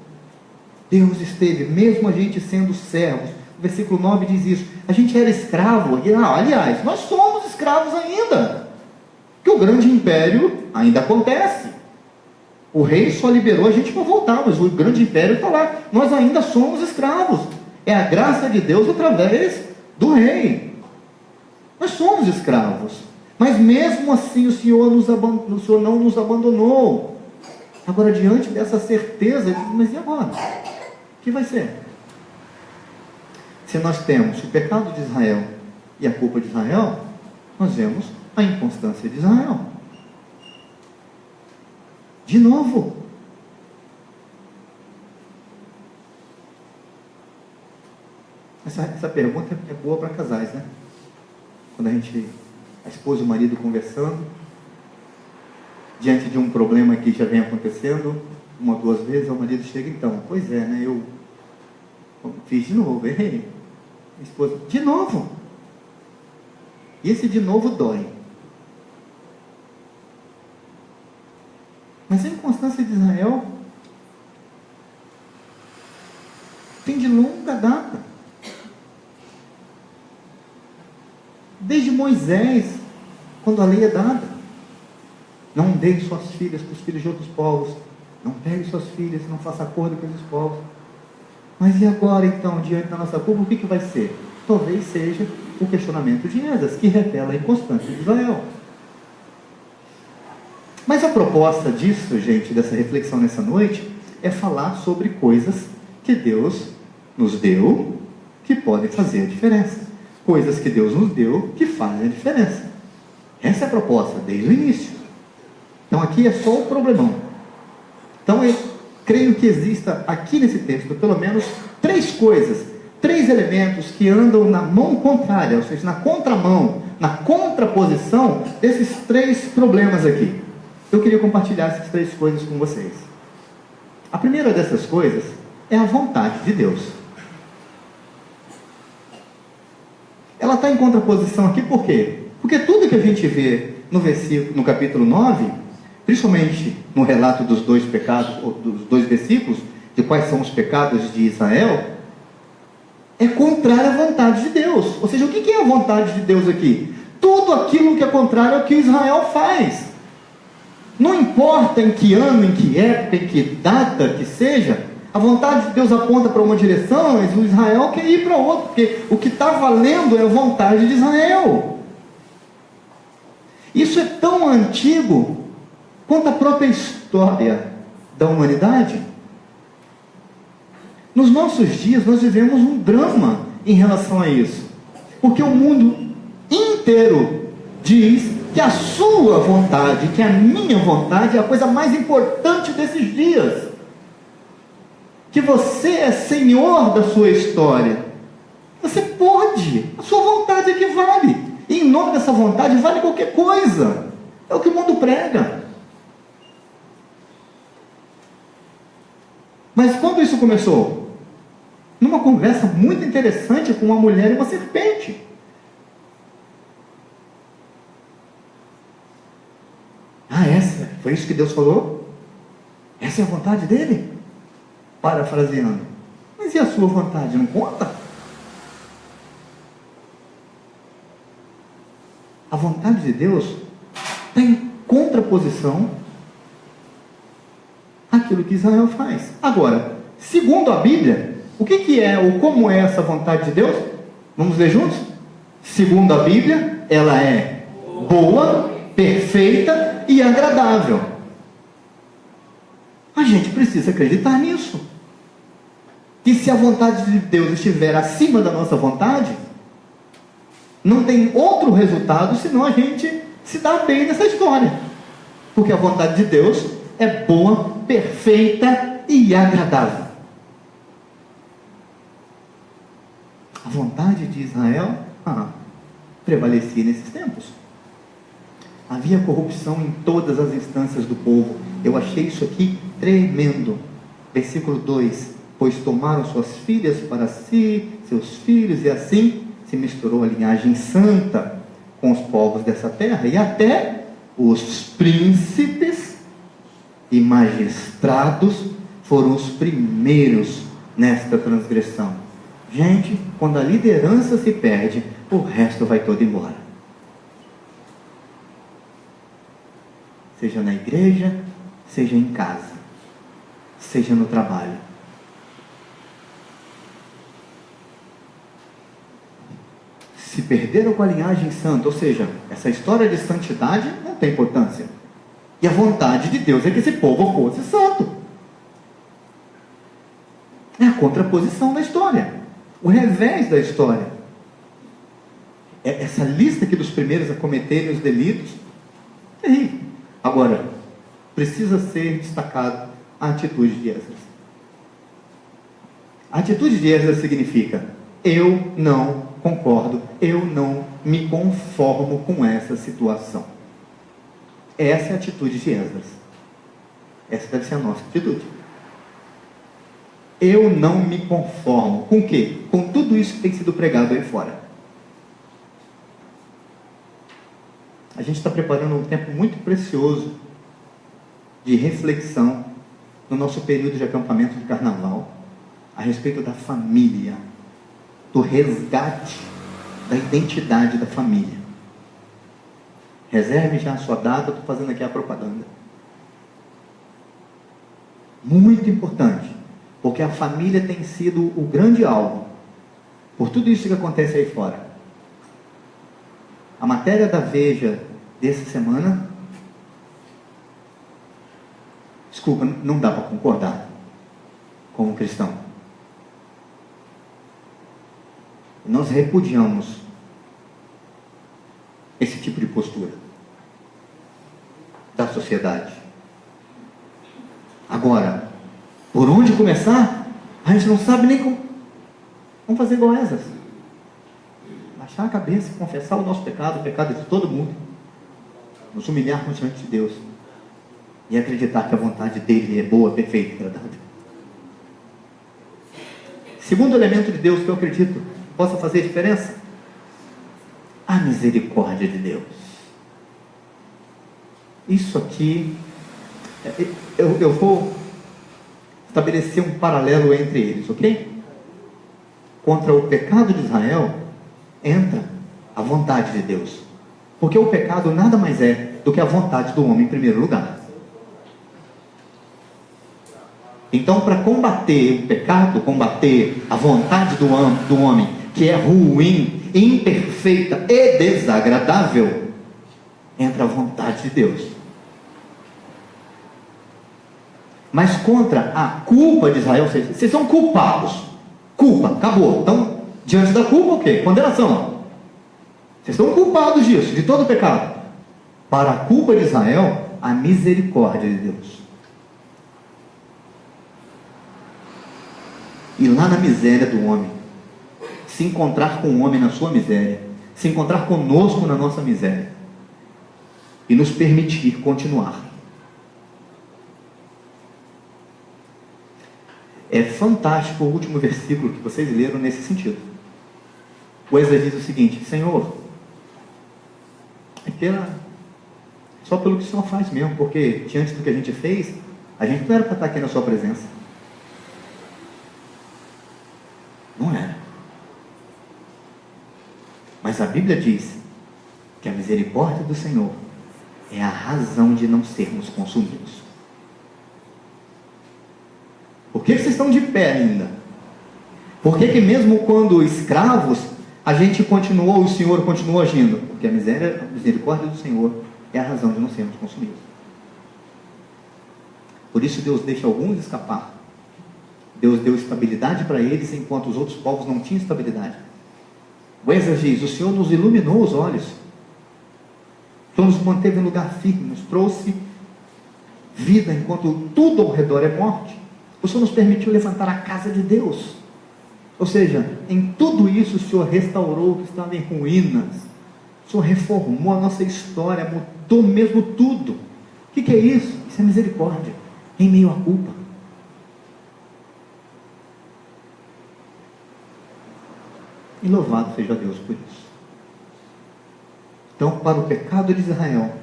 Deus esteve, mesmo a gente sendo servos. O versículo 9 diz isso. A gente era escravo, e, aliás, nós somos escravos ainda, que o grande império ainda acontece. O rei só liberou a gente para voltar, mas o grande império está lá. Nós ainda somos escravos. É a graça de Deus através do rei. Nós somos escravos. Mas mesmo assim o Senhor não nos abandonou. Agora, diante dessa certeza, mas e agora? O que vai ser? Se nós temos o pecado de Israel e a culpa de Israel, nós vemos a inconstância de Israel. De novo. Essa pergunta é boa para casais, né? Quando a esposa e o marido conversando, diante de um problema que já vem acontecendo, uma ou duas vezes, o marido chega, então, pois é, né? Eu fiz de novo, errei. A esposa, de novo. E esse de novo dói. Mas a inconstância de Israel tem de longa data. Desde Moisés, quando a lei é dada. Não dê suas filhas para os filhos de outros povos. Não pegue suas filhas, não faça acordo com esses povos. Mas e agora então, diante da nossa culpa, o que vai ser? Talvez seja o questionamento de Esdras, que revela a inconstância de Israel. Mas a proposta disso, gente, dessa reflexão nessa noite, é falar sobre coisas que Deus nos deu, que podem fazer a diferença. Coisas que Deus nos deu, que fazem a diferença. Essa é a proposta, desde o início. Então aqui é só o problemão. Então eu creio que exista aqui nesse texto, pelo menos, 3 coisas, 3 elementos que andam na mão contrária, ou seja, na contramão, na contraposição desses 3 problemas aqui. Eu queria compartilhar essas 3 coisas com vocês. A primeira dessas coisas é a vontade de Deus. Ela está em contraposição aqui por quê? Porque tudo que a gente vê no capítulo 9, principalmente no relato dos 2 pecados, ou dos 2 versículos, de quais são os pecados de Israel, é contrário à vontade de Deus. Ou seja, o que é a vontade de Deus aqui? Tudo aquilo que é contrário ao que Israel faz. Não importa em que ano, em que época, em que data que seja, a vontade de Deus aponta para uma direção, mas o Israel quer ir para outra, porque o que está valendo é a vontade de Israel. Isso é tão antigo quanto a própria história da humanidade. Nos nossos dias nós vivemos um drama em relação a isso, porque o mundo inteiro diz que a sua vontade, que a minha vontade é a coisa mais importante desses dias. Que você é senhor da sua história. Você pode, a sua vontade é que vale. E em nome dessa vontade vale qualquer coisa. É o que o mundo prega. Mas quando isso começou? Numa conversa muito interessante com uma mulher e uma serpente. Essa? Foi isso que Deus falou? Essa é a vontade dele? Parafraseando. Mas e a sua vontade? Não conta? A vontade de Deus está em contraposição àquilo que Israel faz. Agora, segundo a Bíblia, o que é ou como é essa vontade de Deus? Vamos ler juntos? Segundo a Bíblia, ela é boa, perfeita e agradável. A gente precisa acreditar nisso. Que se a vontade de Deus estiver acima da nossa vontade, não tem outro resultado senão a gente se dar bem nessa história. Porque a vontade de Deus é boa, perfeita e agradável. A vontade de Israel prevalecia nesses tempos. Havia corrupção em todas as instâncias do povo. Eu achei isso aqui tremendo. Versículo 2: pois tomaram suas filhas para si, seus filhos, e assim se misturou a linhagem santa com os povos dessa terra, e até os príncipes e magistrados foram os primeiros nesta transgressão. Gente, quando a liderança se perde, o resto vai todo embora. Seja na igreja, seja em casa, seja no trabalho. perderam com a linhagem santa, ou seja, essa história de santidade não tem importância. E a vontade de Deus é que esse povo fosse santo. É a contraposição da história, o revés da história. Essa lista aqui dos primeiros a cometerem os delitos, terrível. Agora, precisa ser destacado a atitude de Esdras. A atitude de Esdras significa: eu não concordo, eu não me conformo com essa situação. Essa é a atitude de Esdras. Essa deve ser a nossa atitude. Eu não me conformo. Com o quê? Com tudo isso que tem sido pregado aí fora. A gente está preparando um tempo muito precioso de reflexão no nosso período de acampamento de carnaval a respeito da família, do resgate da identidade da família. Reserve já a sua data, estou fazendo aqui a propaganda. Muito importante, porque a família tem sido o grande alvo por tudo isso que acontece aí fora. A matéria da Veja dessa semana, desculpa, não dá para concordar como cristão. Nós repudiamos esse tipo de postura da sociedade. Agora, por onde começar? A gente não sabe nem como. Vamos fazer igual essas. Baixar a cabeça, confessar o nosso pecado, o pecado de todo mundo, nos humilhar diante de Deus e acreditar que a vontade dele é boa, perfeita e agradável. Segundo elemento de Deus que eu acredito possa fazer diferença: a misericórdia de Deus. Isso aqui, eu vou estabelecer um paralelo entre eles, ok? Contra o pecado de Israel entra a vontade de Deus, porque o pecado nada mais é do que a vontade do homem em primeiro lugar. Então, para combater o pecado, combater a vontade do homem, que é ruim, imperfeita e desagradável, entra a vontade de Deus. Mas contra a culpa de Israel, vocês são culpados. Culpa, acabou. Então, diante da culpa, o quê? Condenação. Vocês estão culpados disso, de todo o pecado. Para a culpa de Israel, a misericórdia de Deus. E lá na miséria do homem, se encontrar com o homem na sua miséria, se encontrar conosco na nossa miséria, e nos permitir continuar. É fantástico o último versículo que vocês leram nesse sentido. O Esdras diz o seguinte: Senhor, só pelo que o Senhor faz mesmo, porque diante do que a gente fez, a gente não era para estar aqui na sua presença. Não era. Mas a Bíblia diz que a misericórdia do Senhor é a razão de não sermos consumidos. Por que vocês estão de pé ainda? Por que mesmo quando escravos, a gente continuou, o Senhor continuou agindo? Porque a misericórdia do Senhor é a razão de não sermos consumidos. Por isso Deus deixa alguns escapar. Deus deu estabilidade para eles, enquanto os outros povos não tinham estabilidade. O Esdras diz: o Senhor nos iluminou os olhos, o Senhor nos manteve em lugar firme, nos trouxe vida enquanto tudo ao redor é morte. O Senhor nos permitiu levantar a casa de Deus. Ou seja, em tudo isso o Senhor restaurou o que estava em ruínas. O Senhor reformou a nossa história, mudou mesmo tudo. O que é isso? Isso é misericórdia, em meio à culpa. E louvado seja Deus por isso. Então, para o pecado de Israel,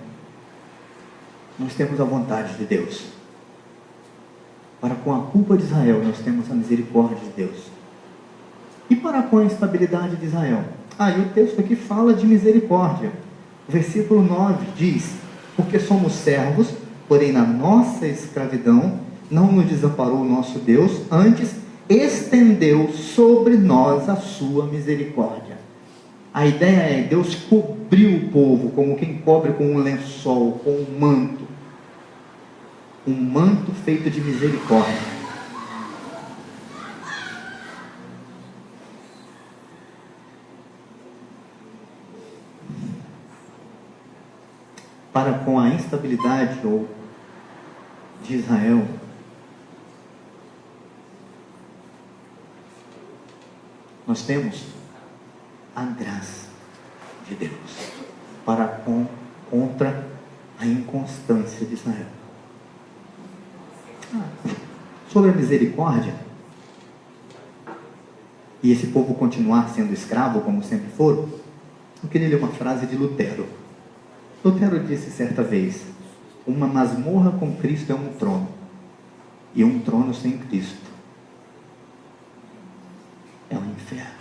nós temos a vontade de Deus. Para com a culpa de Israel, nós temos a misericórdia de Deus. E para com a instabilidade de Israel? E o texto aqui fala de misericórdia. O versículo 9 diz: porque somos servos, porém na nossa escravidão não nos desamparou o nosso Deus, antes estendeu sobre nós a sua misericórdia. A ideia é Deus cobriu o povo como quem cobre com um lençol, com um manto. Um manto feito de misericórdia. Para com a instabilidade de Israel, nós temos a graça de Deus contra a inconstância de Israel. Sobre a misericórdia, e esse povo continuar sendo escravo como sempre foram, eu queria ler uma frase de Lutero. Lutero disse certa vez: uma masmorra com Cristo é um trono, e um trono sem Cristo é um inferno.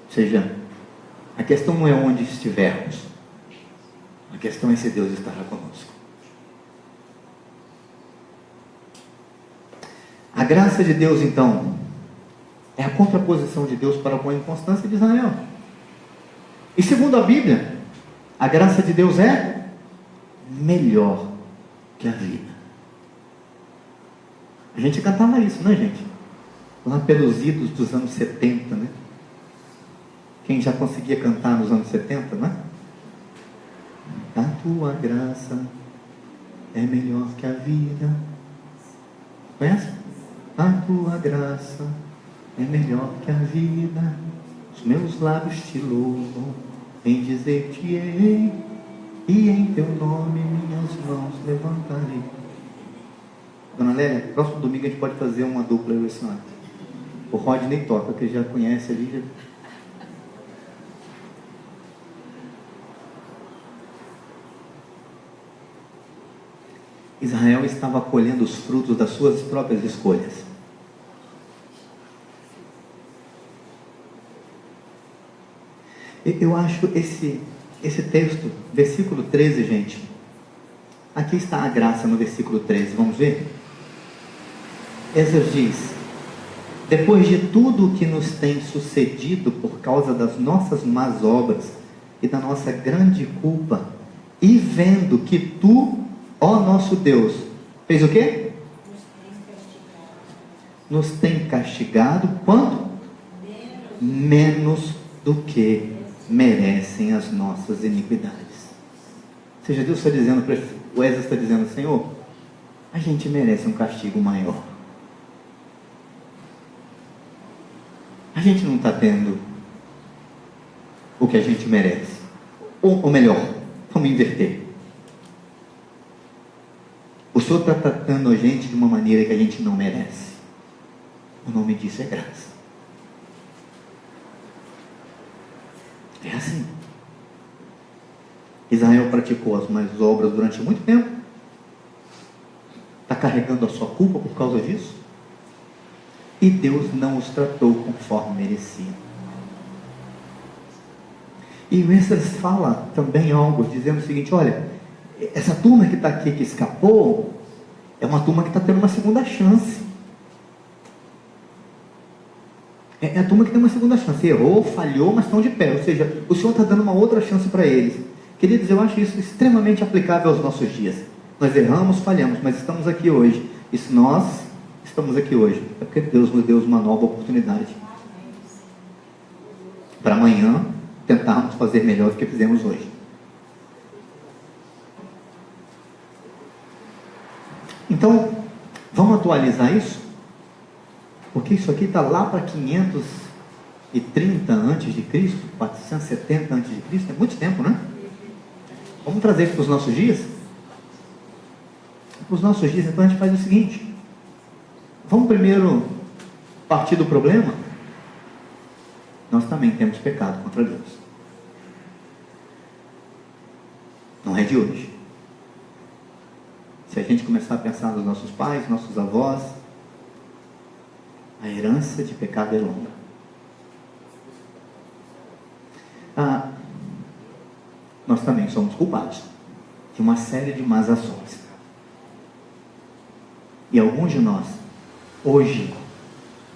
Ou seja, a questão não é onde estivermos, a questão é se Deus estará conosco. A graça de Deus, então, é a contraposição de Deus para com a inconstância de Israel. E segundo a Bíblia, a graça de Deus é melhor que a vida. A gente cantava isso, né, gente? Lá pelos idos dos anos 70, né? Quem já conseguia cantar nos anos 70, né? A tua graça é melhor que a vida. Conhece? A tua graça é melhor que a vida. Os meus lábios te louvam, em dizer-te-ei, e em teu nome minhas mãos levantarei. Dona Lélia, próximo domingo a gente pode fazer uma dupla eu e a senhora. O Rodney toca, que já conhece ali. Israel estava colhendo os frutos das suas próprias escolhas. Eu acho esse texto, versículo 13, gente. Aqui está a graça no versículo 13, vamos ver? Esdras diz: depois de tudo o que nos tem sucedido por causa das nossas más obras e da nossa grande culpa, e vendo que tu, ó nosso Deus, fez o quê? Nos tem castigado quanto? Menos do que merecem as nossas iniquidades. Ou seja, Deus está dizendo, o Esdras está dizendo: Senhor, a gente merece um castigo maior. A gente não está tendo o que a gente merece. Ou melhor, vamos inverter. O Senhor está tratando a gente de uma maneira que a gente não merece. O nome disso é graça. É assim. Israel praticou as más obras durante muito tempo. Está carregando a sua culpa por causa disso. E Deus não os tratou conforme merecia. E o Esdras fala também algo, dizendo o seguinte: olha, essa turma que está aqui, que escapou, é uma turma que está tendo uma segunda chance. É a turma que tem uma segunda chance. Errou, falhou, mas estão de pé. Ou seja, o Senhor está dando uma outra chance para eles. Queridos, eu acho isso extremamente aplicável aos nossos dias. Nós erramos, falhamos, mas estamos aqui hoje. E se nós estamos aqui hoje, é porque Deus nos deu uma nova oportunidade. Para amanhã, tentarmos fazer melhor do que fizemos hoje. Então, vamos atualizar isso? Porque isso aqui está lá para 530 antes de Cristo, 470 antes de Cristo, é muito tempo, né? Vamos trazer isso para os nossos dias? Para os nossos dias, então a gente faz o seguinte: vamos primeiro partir do problema. Nós também temos pecado contra Deus. Não é de hoje. Se a gente começar a pensar nos nossos pais, nossos avós, a herança de pecado é longa. Nós também somos culpados de uma série de más ações. E alguns de nós, hoje,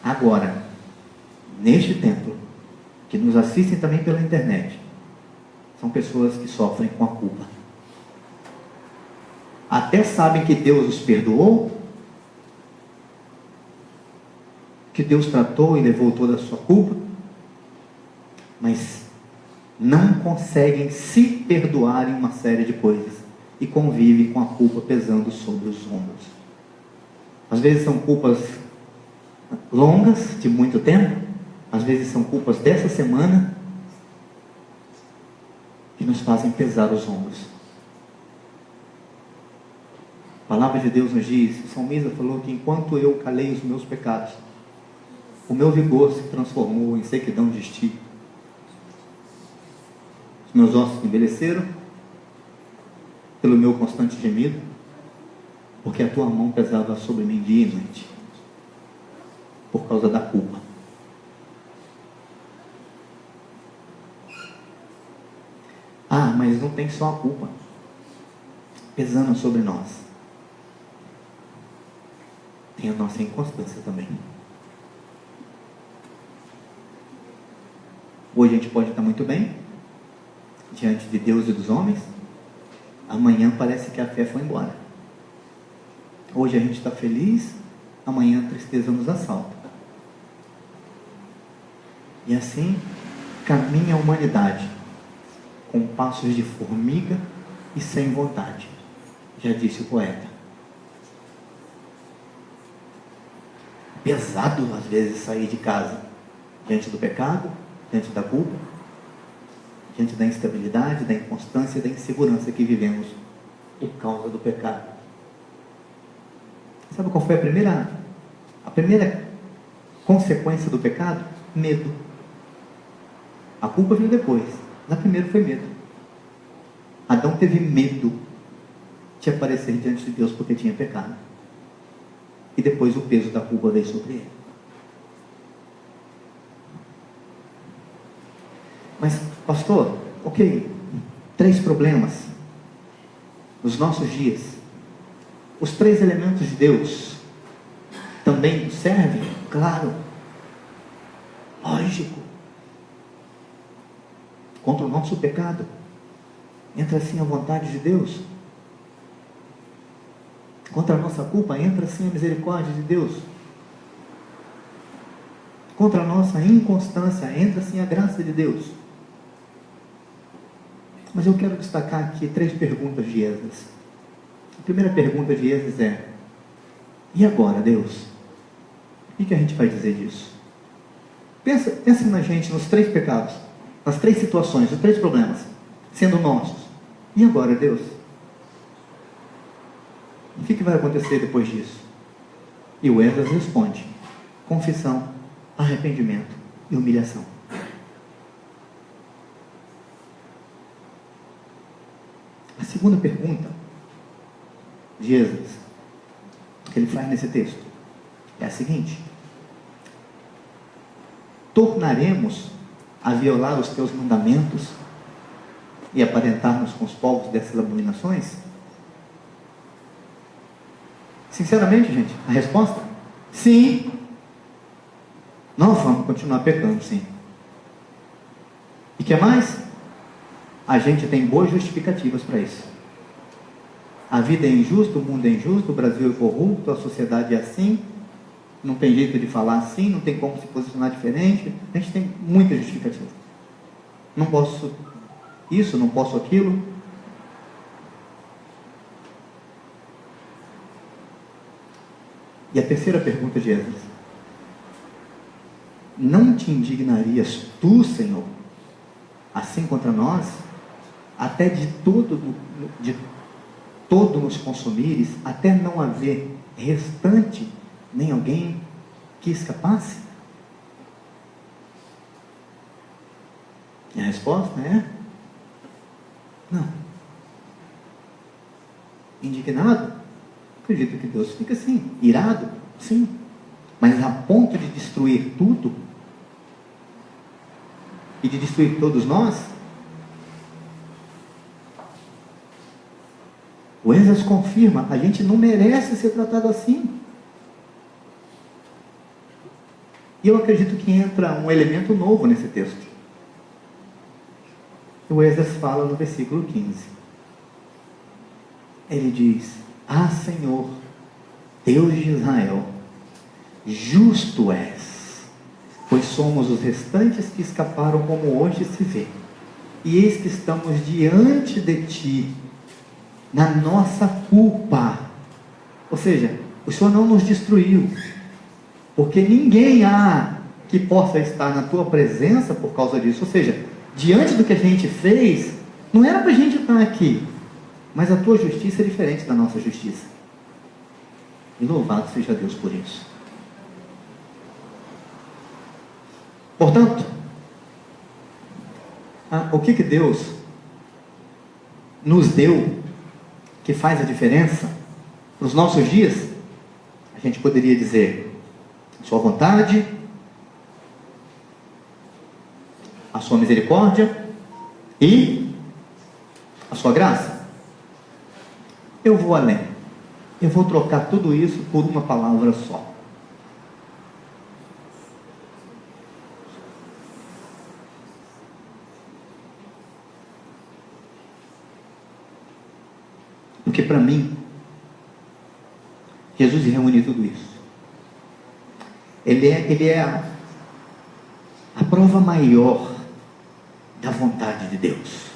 agora, neste templo, que nos assistem também pela internet, são pessoas que sofrem com a culpa. Até sabem que Deus os perdoou, que Deus tratou e levou toda a sua culpa, mas não conseguem se perdoar em uma série de coisas e convivem com a culpa pesando sobre os ombros. Às vezes são culpas longas, de muito tempo, às vezes são culpas dessa semana que nos fazem pesar os ombros. A palavra de Deus nos diz, o salmista falou que enquanto eu calei os meus pecados, o meu vigor se transformou em sequidão de estio. Os meus ossos envelheceram pelo meu constante gemido, porque a tua mão pesava sobre mim dia e noite, por causa da culpa. Ah, mas não tem só a culpa pesando sobre nós. Tem a nossa inconstância também. Hoje a gente pode estar muito bem diante de Deus e dos homens. Amanhã parece que a fé foi embora. Hoje a gente está feliz, amanhã a tristeza nos assalta. E assim caminha a humanidade, com passos de formiga e sem vontade, já disse o poeta. Pesado às vezes sair de casa, diante do pecado, diante da culpa, diante da instabilidade, da inconstância e da insegurança que vivemos por causa do pecado. Sabe qual foi a primeira consequência do pecado? Medo. A culpa veio depois, mas primeiro foi medo. Adão teve medo de aparecer diante de Deus porque tinha pecado. E depois o peso da culpa veio sobre ele. Mas, pastor, ok, 3 problemas nos nossos dias. Os 3 elementos de Deus também nos servem? Claro. Lógico. Contra o nosso pecado entra assim a vontade de Deus. Contra a nossa culpa entra assim a misericórdia de Deus. Contra a nossa inconstância entra assim a graça de Deus. Mas eu quero destacar aqui 3 perguntas de Esdras. A primeira pergunta de Esdras é: e agora, Deus? O que a gente vai dizer disso? Pensa na gente, nos 3 pecados, nas 3 situações, os 3 problemas, sendo nossos. E agora, Deus? O que vai acontecer depois disso? E o Esdras responde: confissão, arrependimento e humilhação. A segunda pergunta de Esdras, que ele faz nesse texto, é a seguinte: tornaremos a violar os teus mandamentos e aparentar-nos com os povos dessas abominações? Sinceramente, gente, a resposta? Sim. Nós vamos continuar pecando, sim. E que mais? A gente tem boas justificativas para isso. A vida é injusta, o mundo é injusto, o Brasil é corrupto, a sociedade é assim, não tem jeito de falar assim, não tem como se posicionar diferente. A gente tem muita justificativa. Não posso isso, não posso aquilo. E a terceira pergunta de Esdras: não te indignarias tu, Senhor, assim contra nós, até de todo nos consumires, até não haver restante, nem alguém que escapasse? E a resposta é: não. Indignado? Acredito que Deus fica assim. Irado? Sim. Mas a ponto de destruir tudo e de destruir todos nós? O Esdras confirma: a gente não merece ser tratado assim. E eu acredito que entra um elemento novo nesse texto. O Esdras fala no versículo 15. Ele diz: Ah, Senhor, Deus de Israel, justo és, pois somos os restantes que escaparam como hoje se vê. E eis que estamos diante de Ti, na nossa culpa. Ou seja, o Senhor não nos destruiu, porque ninguém há que possa estar na Tua presença por causa disso. Ou seja, diante do que a gente fez, não era para a gente estar aqui, mas a Tua justiça é diferente da nossa justiça. E louvado seja Deus por isso. Portanto, o que Deus nos deu que faz a diferença para os nossos dias? A gente poderia dizer: a sua vontade, a sua misericórdia e a sua graça. Eu vou além. Eu vou trocar tudo isso por uma palavra só. Porque para mim, Jesus reúne tudo isso. Ele é a prova maior da vontade de Deus.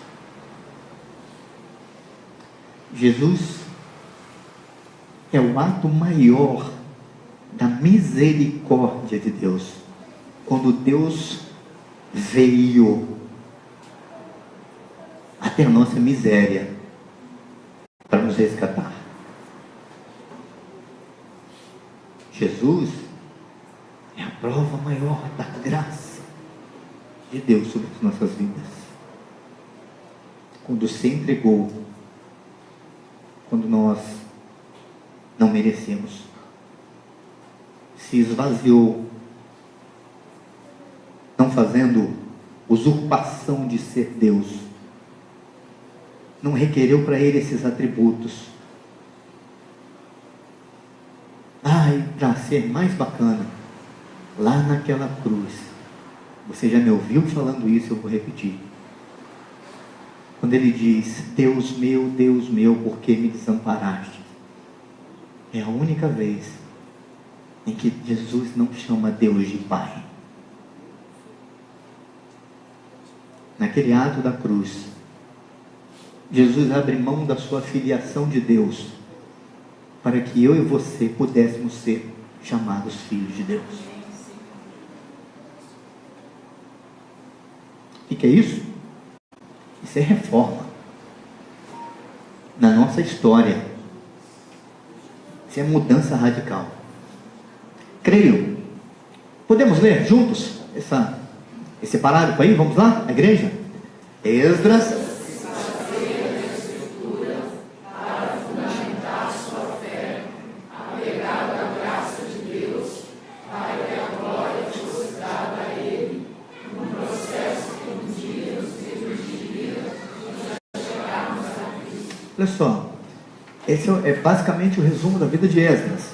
Jesus é o ato maior da misericórdia de Deus. Quando Deus veio até a nossa miséria para nos resgatar. Jesus é a prova maior da graça de Deus sobre as nossas vidas. Quando se entregou, quando nós não merecemos, se esvaziou, não fazendo usurpação de ser Deus, não requereu para Ele esses atributos. E para ser mais bacana, lá naquela cruz, você já me ouviu falando isso, eu vou repetir. Quando Ele diz: Deus meu, por que me desamparaste? É a única vez em que Jesus não chama Deus de Pai. Naquele ato da cruz, Jesus abre mão da sua filiação de Deus, para que eu e você pudéssemos ser chamados filhos de Deus. O que é isso? Isso é reforma na nossa história. Isso é mudança radical. Creio. Podemos ler juntos esse parágrafo aí? Vamos lá, a igreja? Esdras. Olha só, esse é basicamente o resumo da vida de Esdras.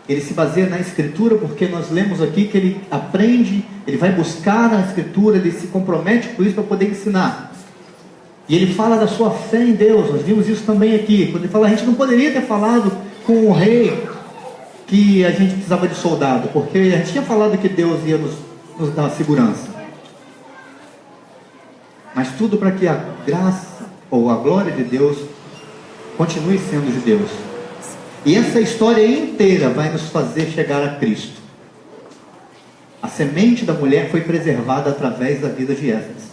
Ele se baseia na escritura, porque nós lemos aqui que ele aprende, ele vai buscar na escritura, ele se compromete com isso para poder ensinar. E ele fala da sua fé em Deus. Nós vimos isso também aqui, quando ele fala: a gente não poderia ter falado com o rei que a gente precisava de soldado, porque a gente tinha falado que Deus ia nos dar segurança. Mas tudo para que a graça ou a glória de Deus continue sendo de Deus. E essa história inteira vai nos fazer chegar a Cristo. A semente da mulher foi preservada através da vida de Esdras.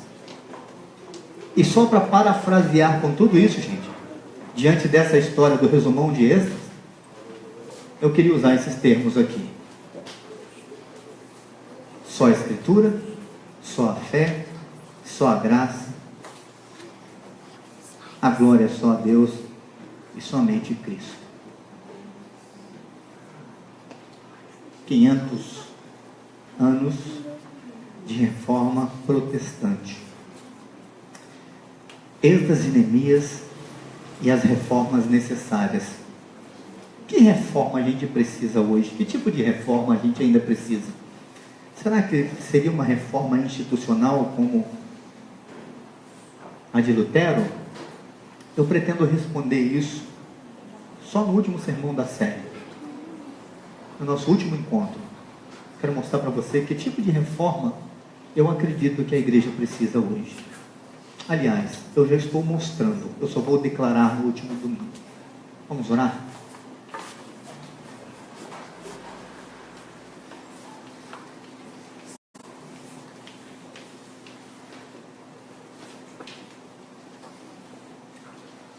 E só para parafrasear com tudo isso, gente, diante dessa história do resumão de Esdras, eu queria usar esses termos aqui: só a escritura, só a fé, só a graça, a glória é só a Deus e somente Cristo. 500 anos de reforma protestante. Esdras e Neemias e as reformas necessárias. Que reforma a gente precisa hoje? Que tipo de reforma a gente ainda precisa? Será que seria uma reforma institucional como a de Lutero? Eu pretendo responder isso só no último sermão da série, no nosso último encontro. Quero mostrar para você que tipo de reforma eu acredito que a igreja precisa hoje. Aliás, eu já estou mostrando, eu só vou declarar no último domingo. Vamos orar?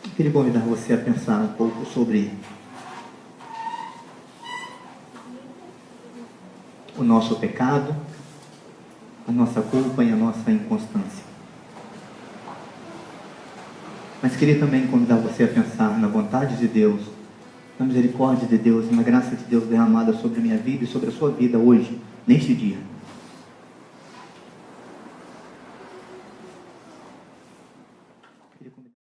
Eu queria convidar você a pensar um pouco sobre o nosso pecado, a nossa culpa e a nossa inconstância. Mas queria também convidar você a pensar na vontade de Deus, na misericórdia de Deus, na graça de Deus derramada sobre a minha vida e sobre a sua vida hoje, neste dia.